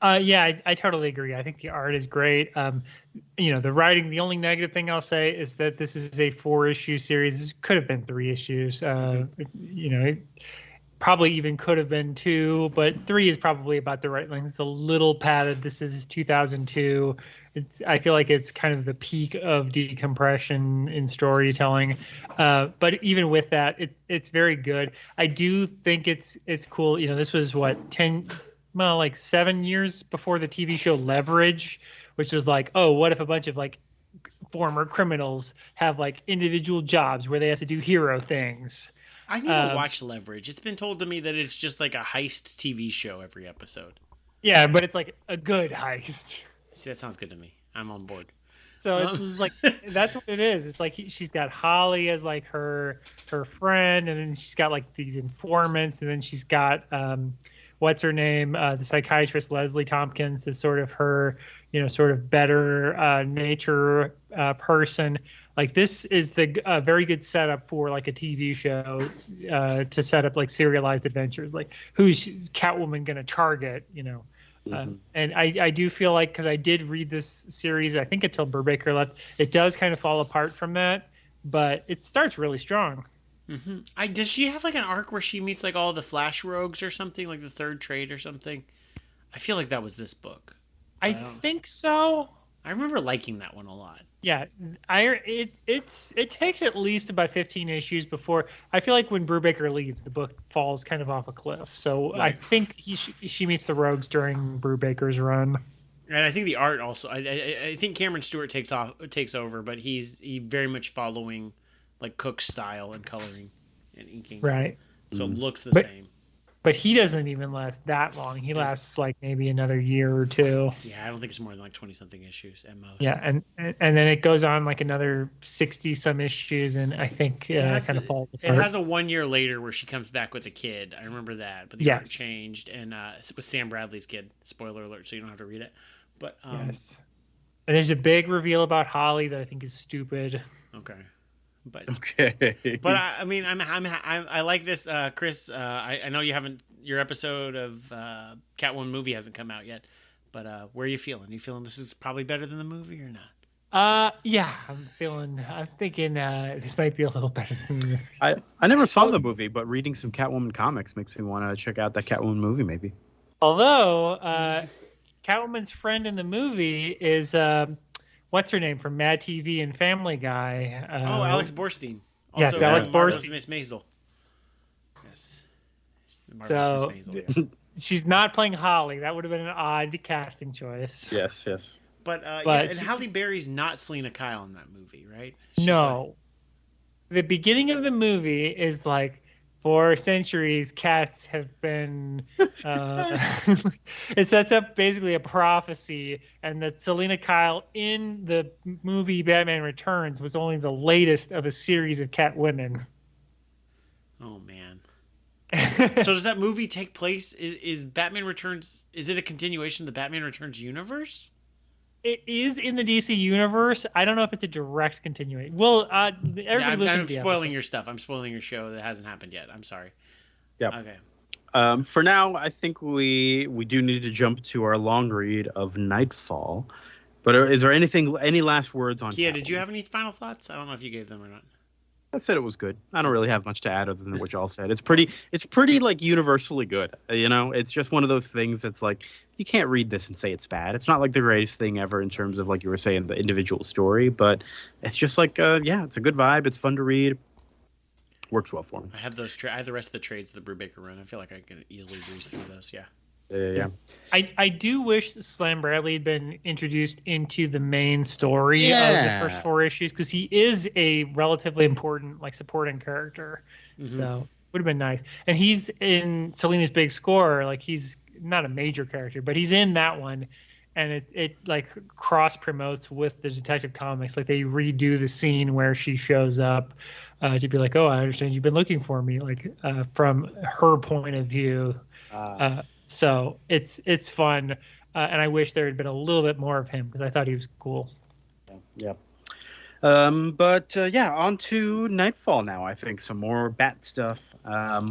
Yeah, I totally agree. I think the art is great. The writing, the only negative thing I'll say is that this is a 4-issue series. It could have been 3 issues. It probably even could have been 2, but 3 is probably about the right length. It's a little padded. This is 2002. I feel like it's kind of the peak of decompression in storytelling. But even with that, it's very good. I do think it's cool. This was what 7 years before the TV show Leverage, which was like, oh, what if a bunch of like former criminals have like individual jobs where they have to do hero things. I need to watch Leverage. It's been told to me that it's just like a heist TV show every episode. Yeah, but it's like a good heist. See, that sounds good to me. I'm on board. So it's like that's what it is. It's like she's got Holly as like her friend, and then she's got like these informants, and then she's got what's her name, the psychiatrist Leslie Tompkins is sort of her, sort of better nature person. Like this is the very good setup for like a TV show to set up like serialized adventures. Like who's Catwoman gonna target? And I do feel like, because I did read this series, I think until Brubaker left, it does kind of fall apart from that, but it starts really strong. Mm-hmm. Does she have like an arc where she meets like all the Flash rogues or something, like the Third Trade or something? I feel like that was this book. I think so. I remember liking that one a lot. Yeah, it takes at least about 15 issues before, I feel like when Brubaker leaves, the book falls kind of off a cliff. So right. I think she meets the rogues during Brubaker's run. And I think the art also. I think Cameron Stewart takes over, but he's very much following like Cooke's style and coloring and inking. Right. So it looks the same. But he doesn't even last that long. He lasts like maybe another year or two. Yeah, I don't think it's more than like 20-something issues at most. Yeah, and then it goes on like another 60-some issues, and I think it kind of falls apart. It has a 1 year later where she comes back with a kid. I remember that, but the art changed, and it was Sam Bradley's kid. Spoiler alert, so you don't have to read it. But yes, and there's a big reveal about Holly that I think is stupid. Okay. But I mean, I like this, Chris. I know you haven't. Your episode of Catwoman movie hasn't come out yet, but where are you feeling? You feeling this is probably better than the movie or not? Yeah, I'm thinking this might be a little better than the movie. I never saw the movie, but reading some Catwoman comics makes me want to check out that Catwoman movie, maybe. Although Catwoman's friend in the movie is what's her name from Mad TV and Family Guy? Alex Borstein. Also yes, Alex Borstein. Miss Maisel. Yes. So Miss Maisel, yeah. She's not playing Holly. That would have been an odd casting choice. Yes. But and Halle Berry's not Selena Kyle in that movie, right? No. The beginning of the movie is like, for centuries, cats have been. It sets up basically a prophecy, and that Selena Kyle in the movie Batman Returns was only the latest of a series of cat women. Oh man! So does that movie take place? Is Batman Returns? Is it a continuation of the Batman Returns universe? It is in the DC universe. I don't know if it's a direct continuation. Well, everybody I'm spoiling your stuff. I'm spoiling your show that hasn't happened yet. I'm sorry. Yeah. Okay. For now, I think we do need to jump to our long read of Knightfall. But is there any last words on Kia, Catwoman? did you have any final thoughts? I don't know if you gave them or not. I said it was good. I don't really have much to add other than what y'all said. It's pretty like universally good. It's just one of those things that's like, you can't read this and say it's bad. It's not like the greatest thing ever in terms of, like you were saying, the individual story, but it's just like, it's a good vibe. It's fun to read. Works well for me. I have the rest of the trades of the Brubaker run. I feel like I can easily breeze through those. Yeah. Yeah. I do wish Slam Bradley had been introduced into the main story of the first 4 issues, because he is a relatively important like supporting character. So would have been nice. And he's in Selena's Big Score. Like, he's not a major character, but he's in that one, and it like cross promotes with the Detective Comics. Like, they redo the scene where she shows up to be like, "Oh, I understand you've been looking for me," like from her point of view. So it's fun, and I wish there had been a little bit more of him, because I thought he was cool. Yeah. Yeah, on to Knightfall now. I think some more Bat stuff.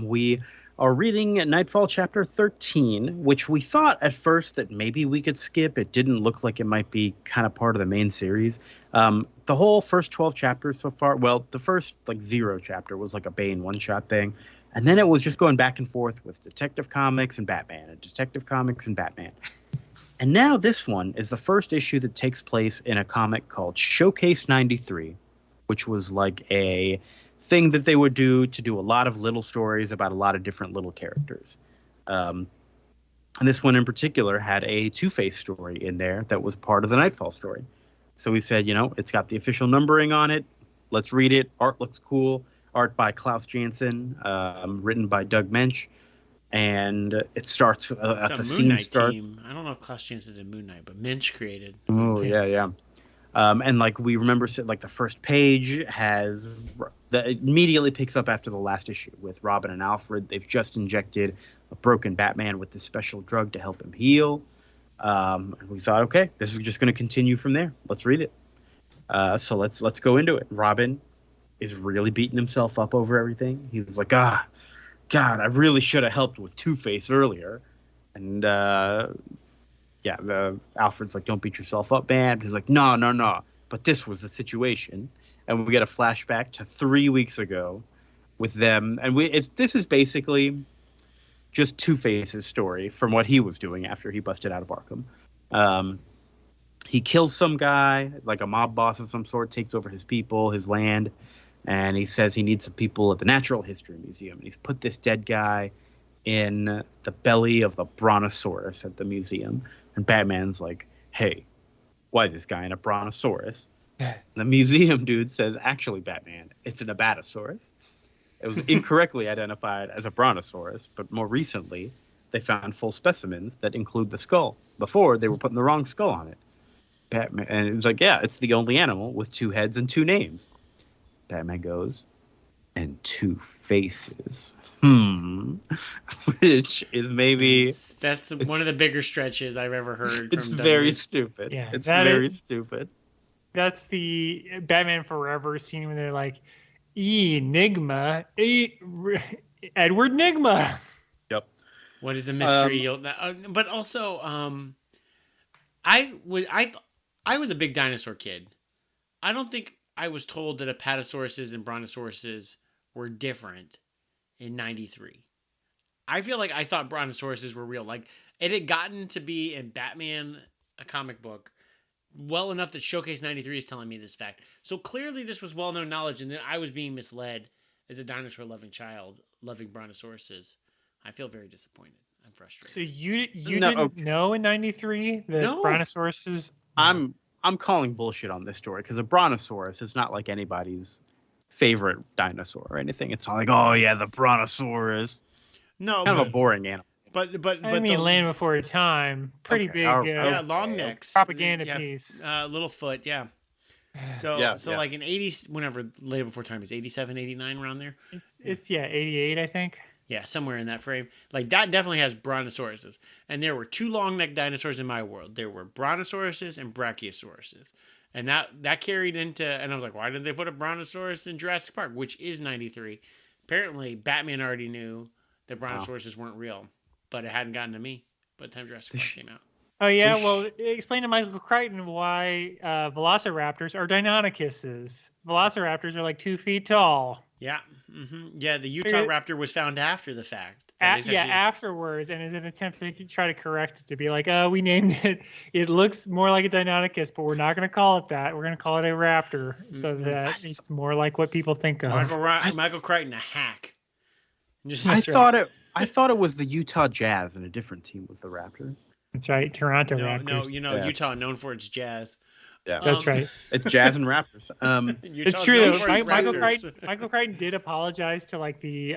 We are reading Knightfall Chapter 13, which we thought at first that maybe we could skip. It didn't look like it might be kind of part of the main series. The whole first 12 chapters so far, well, the first like 0 chapter was like a Bane one-shot thing. And then it was just going back and forth with Detective Comics and Batman, and Detective Comics and Batman. And now this one is the first issue that takes place in a comic called Showcase 93, which was like a thing that they would do to do a lot of little stories about a lot of different little characters. And this one in particular had a Two-Face story in there that was part of the Knightfall story. So we said, it's got the official numbering on it. Let's read it. Art looks cool. Art by Klaus Janson, written by Doug Mensch. And it starts at the scene Knight starts. Team. I don't know if Klaus Janson did Moon Knight, but Mensch created. Oh, yeah. And like we remember, like the first page immediately picks up after the last issue with Robin and Allred. They've just injected a broken Batman with this special drug to help him heal. And we thought, okay, this is just going to continue from there. Let's read it. So let's go into it. Robin is really beating himself up over everything. He's like, God, I really should have helped with Two-Face earlier. And Alfred's like, don't beat yourself up, man. He's like, no. But this was the situation. And we get a flashback to 3 weeks ago with them. And this is basically just Two-Face's story from what he was doing after he busted out of Arkham. He kills some guy, like a mob boss of some sort, takes over his people, his land. And he says he needs some people at the Natural History Museum. And he's put this dead guy in the belly of the brontosaurus at the museum. And Batman's like, hey, why is this guy in a brontosaurus? And the museum dude says, actually, Batman, it's an abatosaurus. It was incorrectly identified as a brontosaurus, but more recently, they found full specimens that include the skull. Before, they were putting the wrong skull on it. Batman, and it was like, yeah, it's the only animal with 2 heads and 2 names. Batman goes, and 2 faces. Which is maybe... That's one of the bigger stretches I've ever heard. It's very stupid. Yeah, it's very stupid. That's the Batman Forever scene where they're like, Enigma, Edward Nigma. Yep. What is a mystery? But also, I was a big dinosaur kid. I don't think I was told that apatosauruses and brontosauruses were different in 93. I feel like I thought brontosauruses were real. Like, it had gotten to be in Batman, a comic book, well enough that Showcase 93 is telling me this fact. So clearly this was well-known knowledge, and then I was being misled as a dinosaur-loving child, loving brontosauruses. I feel very disappointed. I'm frustrated. So you didn't know in 93 that brontosauruses... I'm calling bullshit on this story, because a brontosaurus is not like anybody's favorite dinosaur or anything. It's not like, oh yeah, the brontosaurus. No, kind of a boring animal. But I mean, Land Before Time, pretty big. Long necks, propaganda piece. Littlefoot, yeah. So like in 80s, whenever Land Before Time is 87, 89, around there. It's 88, I think. Yeah, somewhere in that frame. Like, that definitely has brontosauruses. And there were 2 long-necked dinosaurs in my world. There were brontosauruses and brachiosauruses. And that carried into... And I was like, why didn't they put a brontosaurus in Jurassic Park, which is 93? Apparently, Batman already knew that brontosauruses weren't real. But it hadn't gotten to me by the time Jurassic Park came out. Oh, yeah? Well, explain to Michael Crichton why velociraptors are Deinonychuses. Velociraptors are like 2 feet tall. Yeah. Mm-hmm. Yeah, the Utah raptor was found after the fact. Afterwards, and is an attempt to try to correct it, to be like, oh, we named it. It looks more like a Deinonychus, but we're not going to call it that. We're going to call it a raptor, so that it's more like what people think of. Michael Crichton, a hack. I I thought it was the Utah Jazz and a different team was the Raptors. That's right, Toronto No, Raptors. Utah known for its jazz. Yeah, That's right. It's Jazz and Raptors. It's true though. Michael Crichton did apologize to like the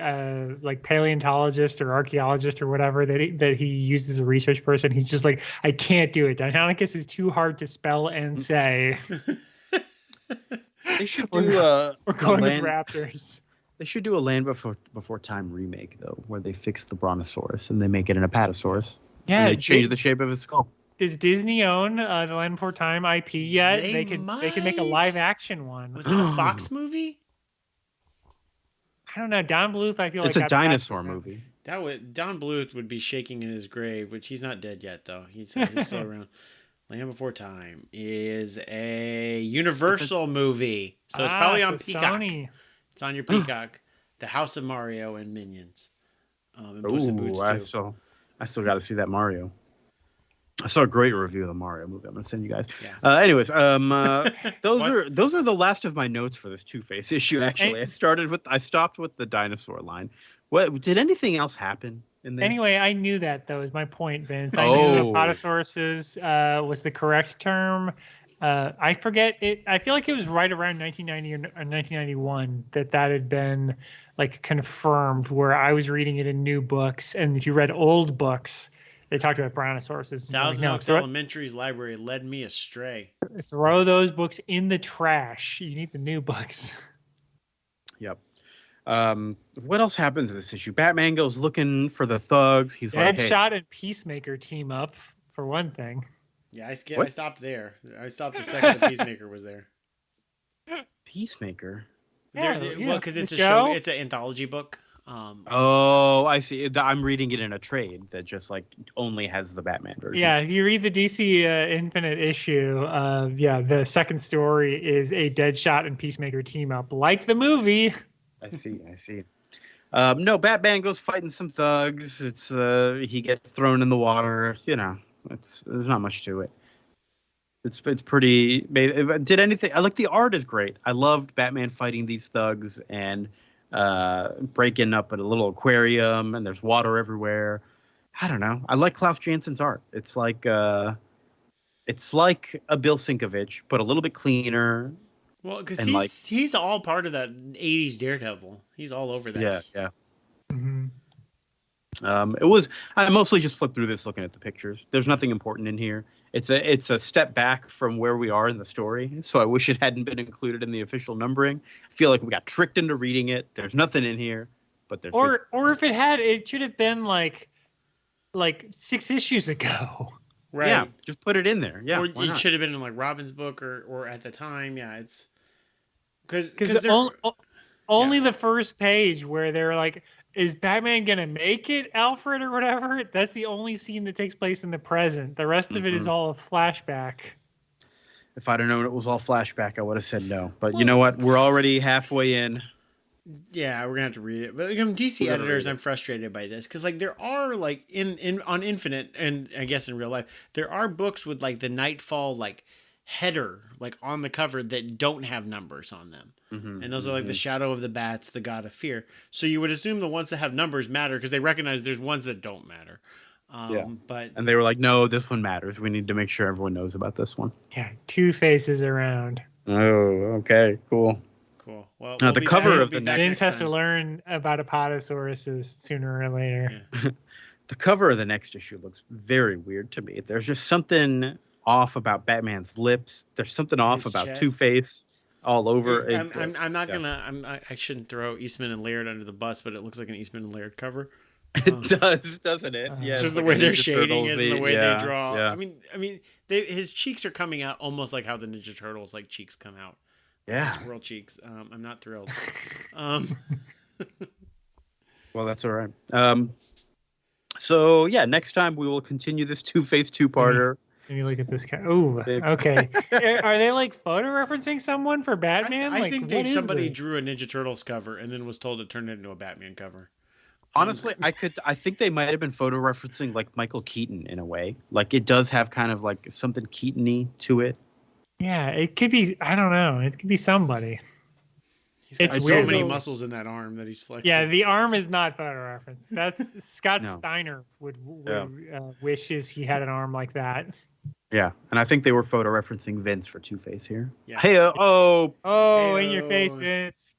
like paleontologist or archaeologist or whatever that he used as a research person. He's just like, I can't do it. Deinonychus is too hard to spell and say. They should We're do We're going with Raptors. They should do a Land Before Time remake though, where they fix the Brontosaurus and they make it an Apatosaurus. Yeah, and they change the shape of his skull. Does Disney own the Land Before Time IP yet? They could make a live action one. Was it a Fox movie? I don't know. Don Bluth, I feel it's like a dinosaur movie. Don Bluth would be shaking in his grave, which he's not dead yet though. He's still around. Land Before Time is a Universal movie, so it's probably on Peacock. Sony. It's on your Peacock. The House of Mario and Minions. And Puss in Boots too. I still got to see that Mario. I saw a great review of the Mario movie. I'm gonna send you guys. Yeah. Anyways, those are the last of my notes for this Two-Face issue. Actually, I stopped with the dinosaur line. What did anything else happen in there? Anyway, I knew that though. Is my point, Vince. I knew Apatosauruses was the correct term. I forget it. I feel like it was right around 1990 or 1991 that had been like confirmed. Where I was reading it in new books, and if you read old books, they talked about Brontosauruses. Thousand Oaks Elementary's library led me astray. Throw those books in the trash. You need the new books. Yep. What else happens in this issue? Batman goes looking for the thugs. He's like, Deadshot and Peacemaker team up for one thing. Yeah, I stopped there. I stopped the second the Peacemaker was there. Peacemaker? Well, because it's a show. It's an anthology book. I see. I'm reading it in a trade that just like only has the Batman version. Yeah, if you read the DC Infinite issue, the second story is a Deadshot and Peacemaker team up, like the movie. I see. No, Batman goes fighting some thugs. It's he gets thrown in the water. You know, there's not much to it. It's pretty. Did anything? I like the art is great. I loved Batman fighting these thugs and breaking up at a little aquarium, and there's water everywhere. I don't know. I like Klaus Jansen's art. It's like a Bill Sienkiewicz, but a little bit cleaner. Well, because he's all part of that 80s Daredevil. He's all over that. Yeah. Mm-hmm. I mostly just flipped through this looking at the pictures. There's nothing important in here. It's a step back from where we are in the story. So I wish it hadn't been included in the official numbering. I feel like we got tricked into reading it. There's nothing in here, but there's or if it had, it should have been like 6 issues ago. Right. Yeah, just put it in there. Yeah. Or it should have been in like Robin's book or at the time. Yeah, it's because only the first page where they're like, is Batman gonna make it, Alfred, or whatever? That's the only scene that takes place in the present. The rest of it is all a flashback. If I'd have known it was all flashback, I would have said no. But you know what? We're already halfway in. Yeah, we're gonna have to read it. But DC editors, I'm frustrated by this because like there are like in on Infinite and I guess in real life there are books with like the Knightfall like header like on the cover that don't have numbers on them, and those are like the Shadow of the Bats, the God of Fear. So you would assume the ones that have numbers matter because they recognize there's ones that don't matter. And they were like, no, this one matters. We need to make sure everyone knows about this one. Yeah, Two Faces around. Oh, okay, cool. Well, the cover of the next Vince has to learn about Apatosauruses sooner or later. Yeah. The cover of the next issue looks very weird to me. There's just something off about Batman's lips. There's something off about chest. Two-Face all over. I'm not gonna. I shouldn't throw Eastman and Laird under the bus, but it looks like an Eastman and Laird cover. It does, doesn't it? Yeah, just the way they're shading is and the way they draw. Yeah. I mean, his cheeks are coming out almost like how the Ninja Turtles like cheeks come out. Yeah, squirrel cheeks. I'm not thrilled. Well, that's all right. So yeah, next time we will continue this Two-Face two-parter. Can you look at this guy? Oh, okay. Are they like photo referencing someone for Batman? I think somebody drew a Ninja Turtles cover and then was told to turn it into a Batman cover. Honestly, I think they might have been photo referencing like Michael Keaton in a way. Like it does have kind of like something Keaton-y to it. Yeah, it could be. I don't know. It could be somebody. He's got It's so weird, many though. muscles in that arm that he's flexing. Yeah, the arm is not photo reference. That's Scott No. Steiner would wishes he had an arm like that. Yeah, and I think they were photo referencing Vince for Two-Face here. Yeah. Hey, Oh, Heyo. in your face, Vince.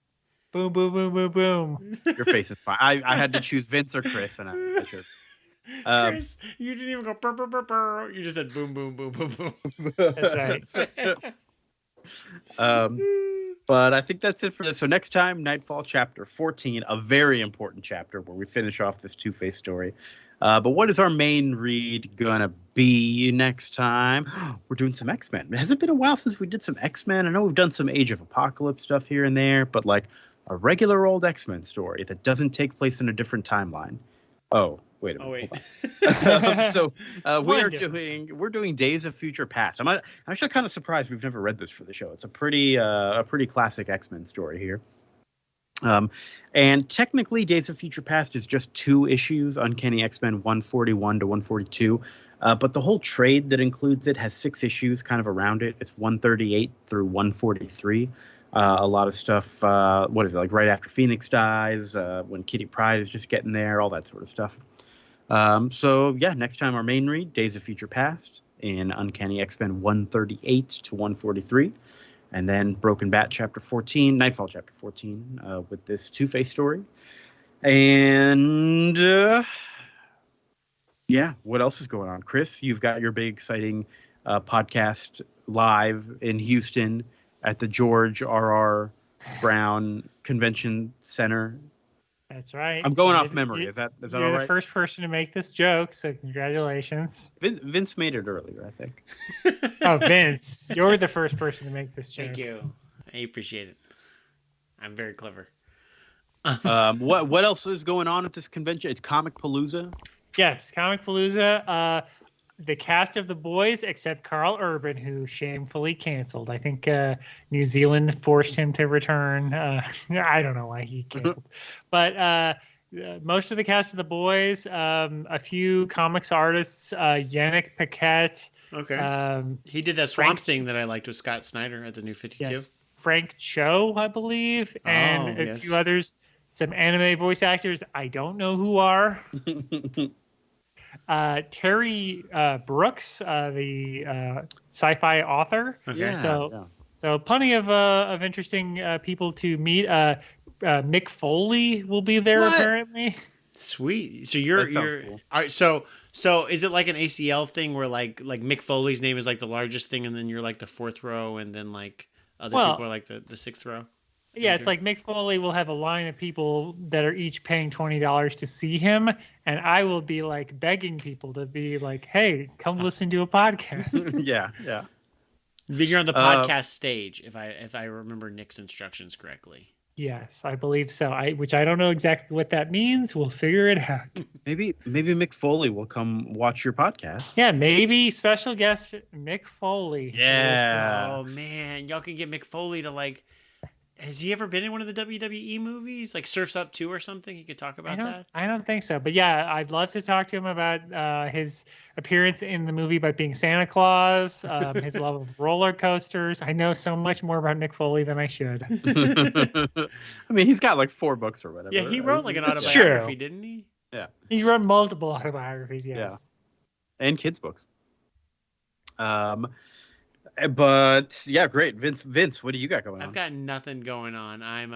Boom, boom, boom, boom, boom. your face is fine. I had to choose Vince or Chris, and I chose. Chris, you didn't even go burr, burr, burr, burr. You just said boom, boom, boom, boom, boom. That's right. But I think that's it for this. So next time, Knightfall Chapter 14, a very important chapter where we finish off this Two-Face story. But what is our main read gonna be next time? We're doing some X-Men. It hasn't been a while since we did some X-Men. I know we've done some Age of Apocalypse stuff here and there, but like a regular old X-Men story that doesn't take place in a different timeline. Oh, wait a minute. Oh, wait. So we're doing Days of Future Past. I'm actually kind of surprised we've never read this for the show. It's a pretty classic X-Men story here. And technically Days of Future Past is just 2 issues, Uncanny X-Men 141 to 142. But the whole trade that includes it has 6 issues kind of around it. It's 138 through 143. A lot of stuff, what is it, like right after Phoenix dies, when Kitty Pryde is just getting there, all that sort of stuff. So yeah, next time our main read, Days of Future Past in Uncanny X-Men 138 to 143. And then Broken Bat Chapter 14, Knightfall Chapter 14, with this Two-Face story. And yeah, what else is going on? Chris, you've got your big exciting podcast live in Houston at the George R.R. Brown Convention Center. That's right. I'm going off memory. Is that all right? You're the first person to make this joke, so congratulations. Vince made it earlier, I think. Oh, Vince, you're the first person to make this joke. Thank you. I appreciate it. I'm very clever. What else is going on at this convention? It's Comicpalooza. Yes, Comicpalooza. The cast of The Boys, except Carl Urban, who shamefully canceled. I think New Zealand forced him to return. I don't know why he canceled. But most of the cast of The Boys, a few comics artists, Yannick Paquette. Okay. He did that Swamp Thing that I liked with Scott Snyder at the New 52. Yes, Frank Cho, I believe, and a few others. Some anime voice actors. I don't know who are. Terry Brooks, the sci-fi author. Okay. Yeah, so plenty of interesting people to meet. Mick Foley will be there apparently. Sweet. So you're cool. All right, so is it like an ACL thing where like Mick Foley's name is like the largest thing and then you're like the 4th row and then like other people are like the 6th row? Yeah, it's like Mick Foley will have a line of people that are each paying $20 to see him, and I will be like begging people to be like, "Hey, come listen to a podcast." Yeah. Then you're on the podcast stage, if I remember Nick's instructions correctly. Yes, I believe so. Which I don't know exactly what that means. We'll figure it out. Maybe Mick Foley will come watch your podcast. Yeah, maybe special guest Mick Foley. Yeah. Oh man, y'all can get Mick Foley to like. Has he ever been in one of the WWE movies, like Surf's Up 2 or something? He could talk about that. I don't think so, but yeah, I'd love to talk to him about his appearance in the movie by being Santa Claus, his love of roller coasters. I know so much more about Mick Foley than I should. I mean, he's got like 4 books or whatever. Yeah, he wrote like an That's autobiography, true. didn't he? Yeah. He's wrote multiple autobiographies, yes. Yeah. And kids' books. But yeah, great. Vince, what do you got going on? I've got nothing going on. I'm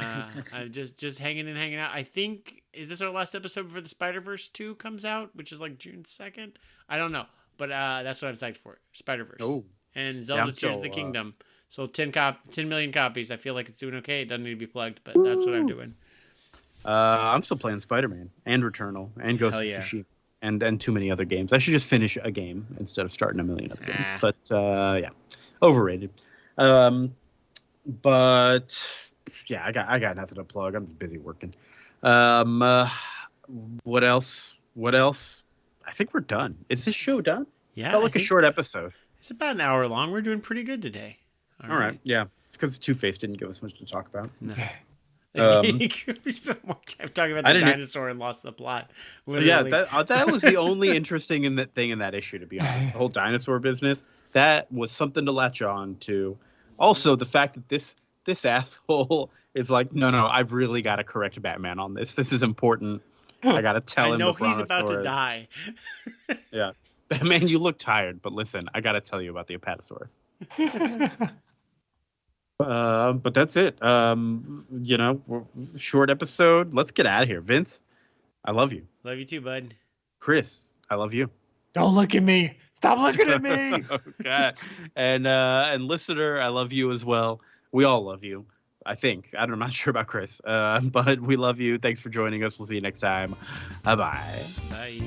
just hanging out. I think, is this our last episode before the Spider-Verse 2 comes out, which is like June 2nd? I don't know, but that's what I'm psyched for. Spider-Verse. Oh. And Zelda Tears of the Kingdom. So 10 million copies. I feel like it's doing okay. It doesn't need to be plugged, but that's what I'm doing. I'm still playing Spider-Man and Returnal and Ghost of Tsushima and too many other games. I should just finish a game instead of starting a million other games. But yeah. Overrated. But yeah, I got nothing to plug. I'm busy working. What else? I think we're done. Is this show done? Yeah. Felt like a short episode. It's about an hour long. We're doing pretty good today. All right. Yeah. It's because Two-Face didn't give us much to talk about. No. We spent more time talking about the dinosaur and lost the plot. Literally. Yeah, that was the only interesting in that issue, to be honest. The whole dinosaur business. That was something to latch on to. Also, the fact that this this asshole is like, no, I've really got to correct Batman on this. This is important. I got to tell him. I know the he's about to Brontosaurus. die. Yeah. Batman, you look tired, but listen, I got to tell you about the Apatosaurus. But that's it. Short episode. Let's get out of here. Vince, I love you. Love you too, bud. Chris, I love you. Don't look at me. Stop looking at me. Okay. And listener, I love you as well. We all love you. I think. I'm not sure about Chris. But we love you. Thanks for joining us. We'll see you next time. Bye-bye. Bye.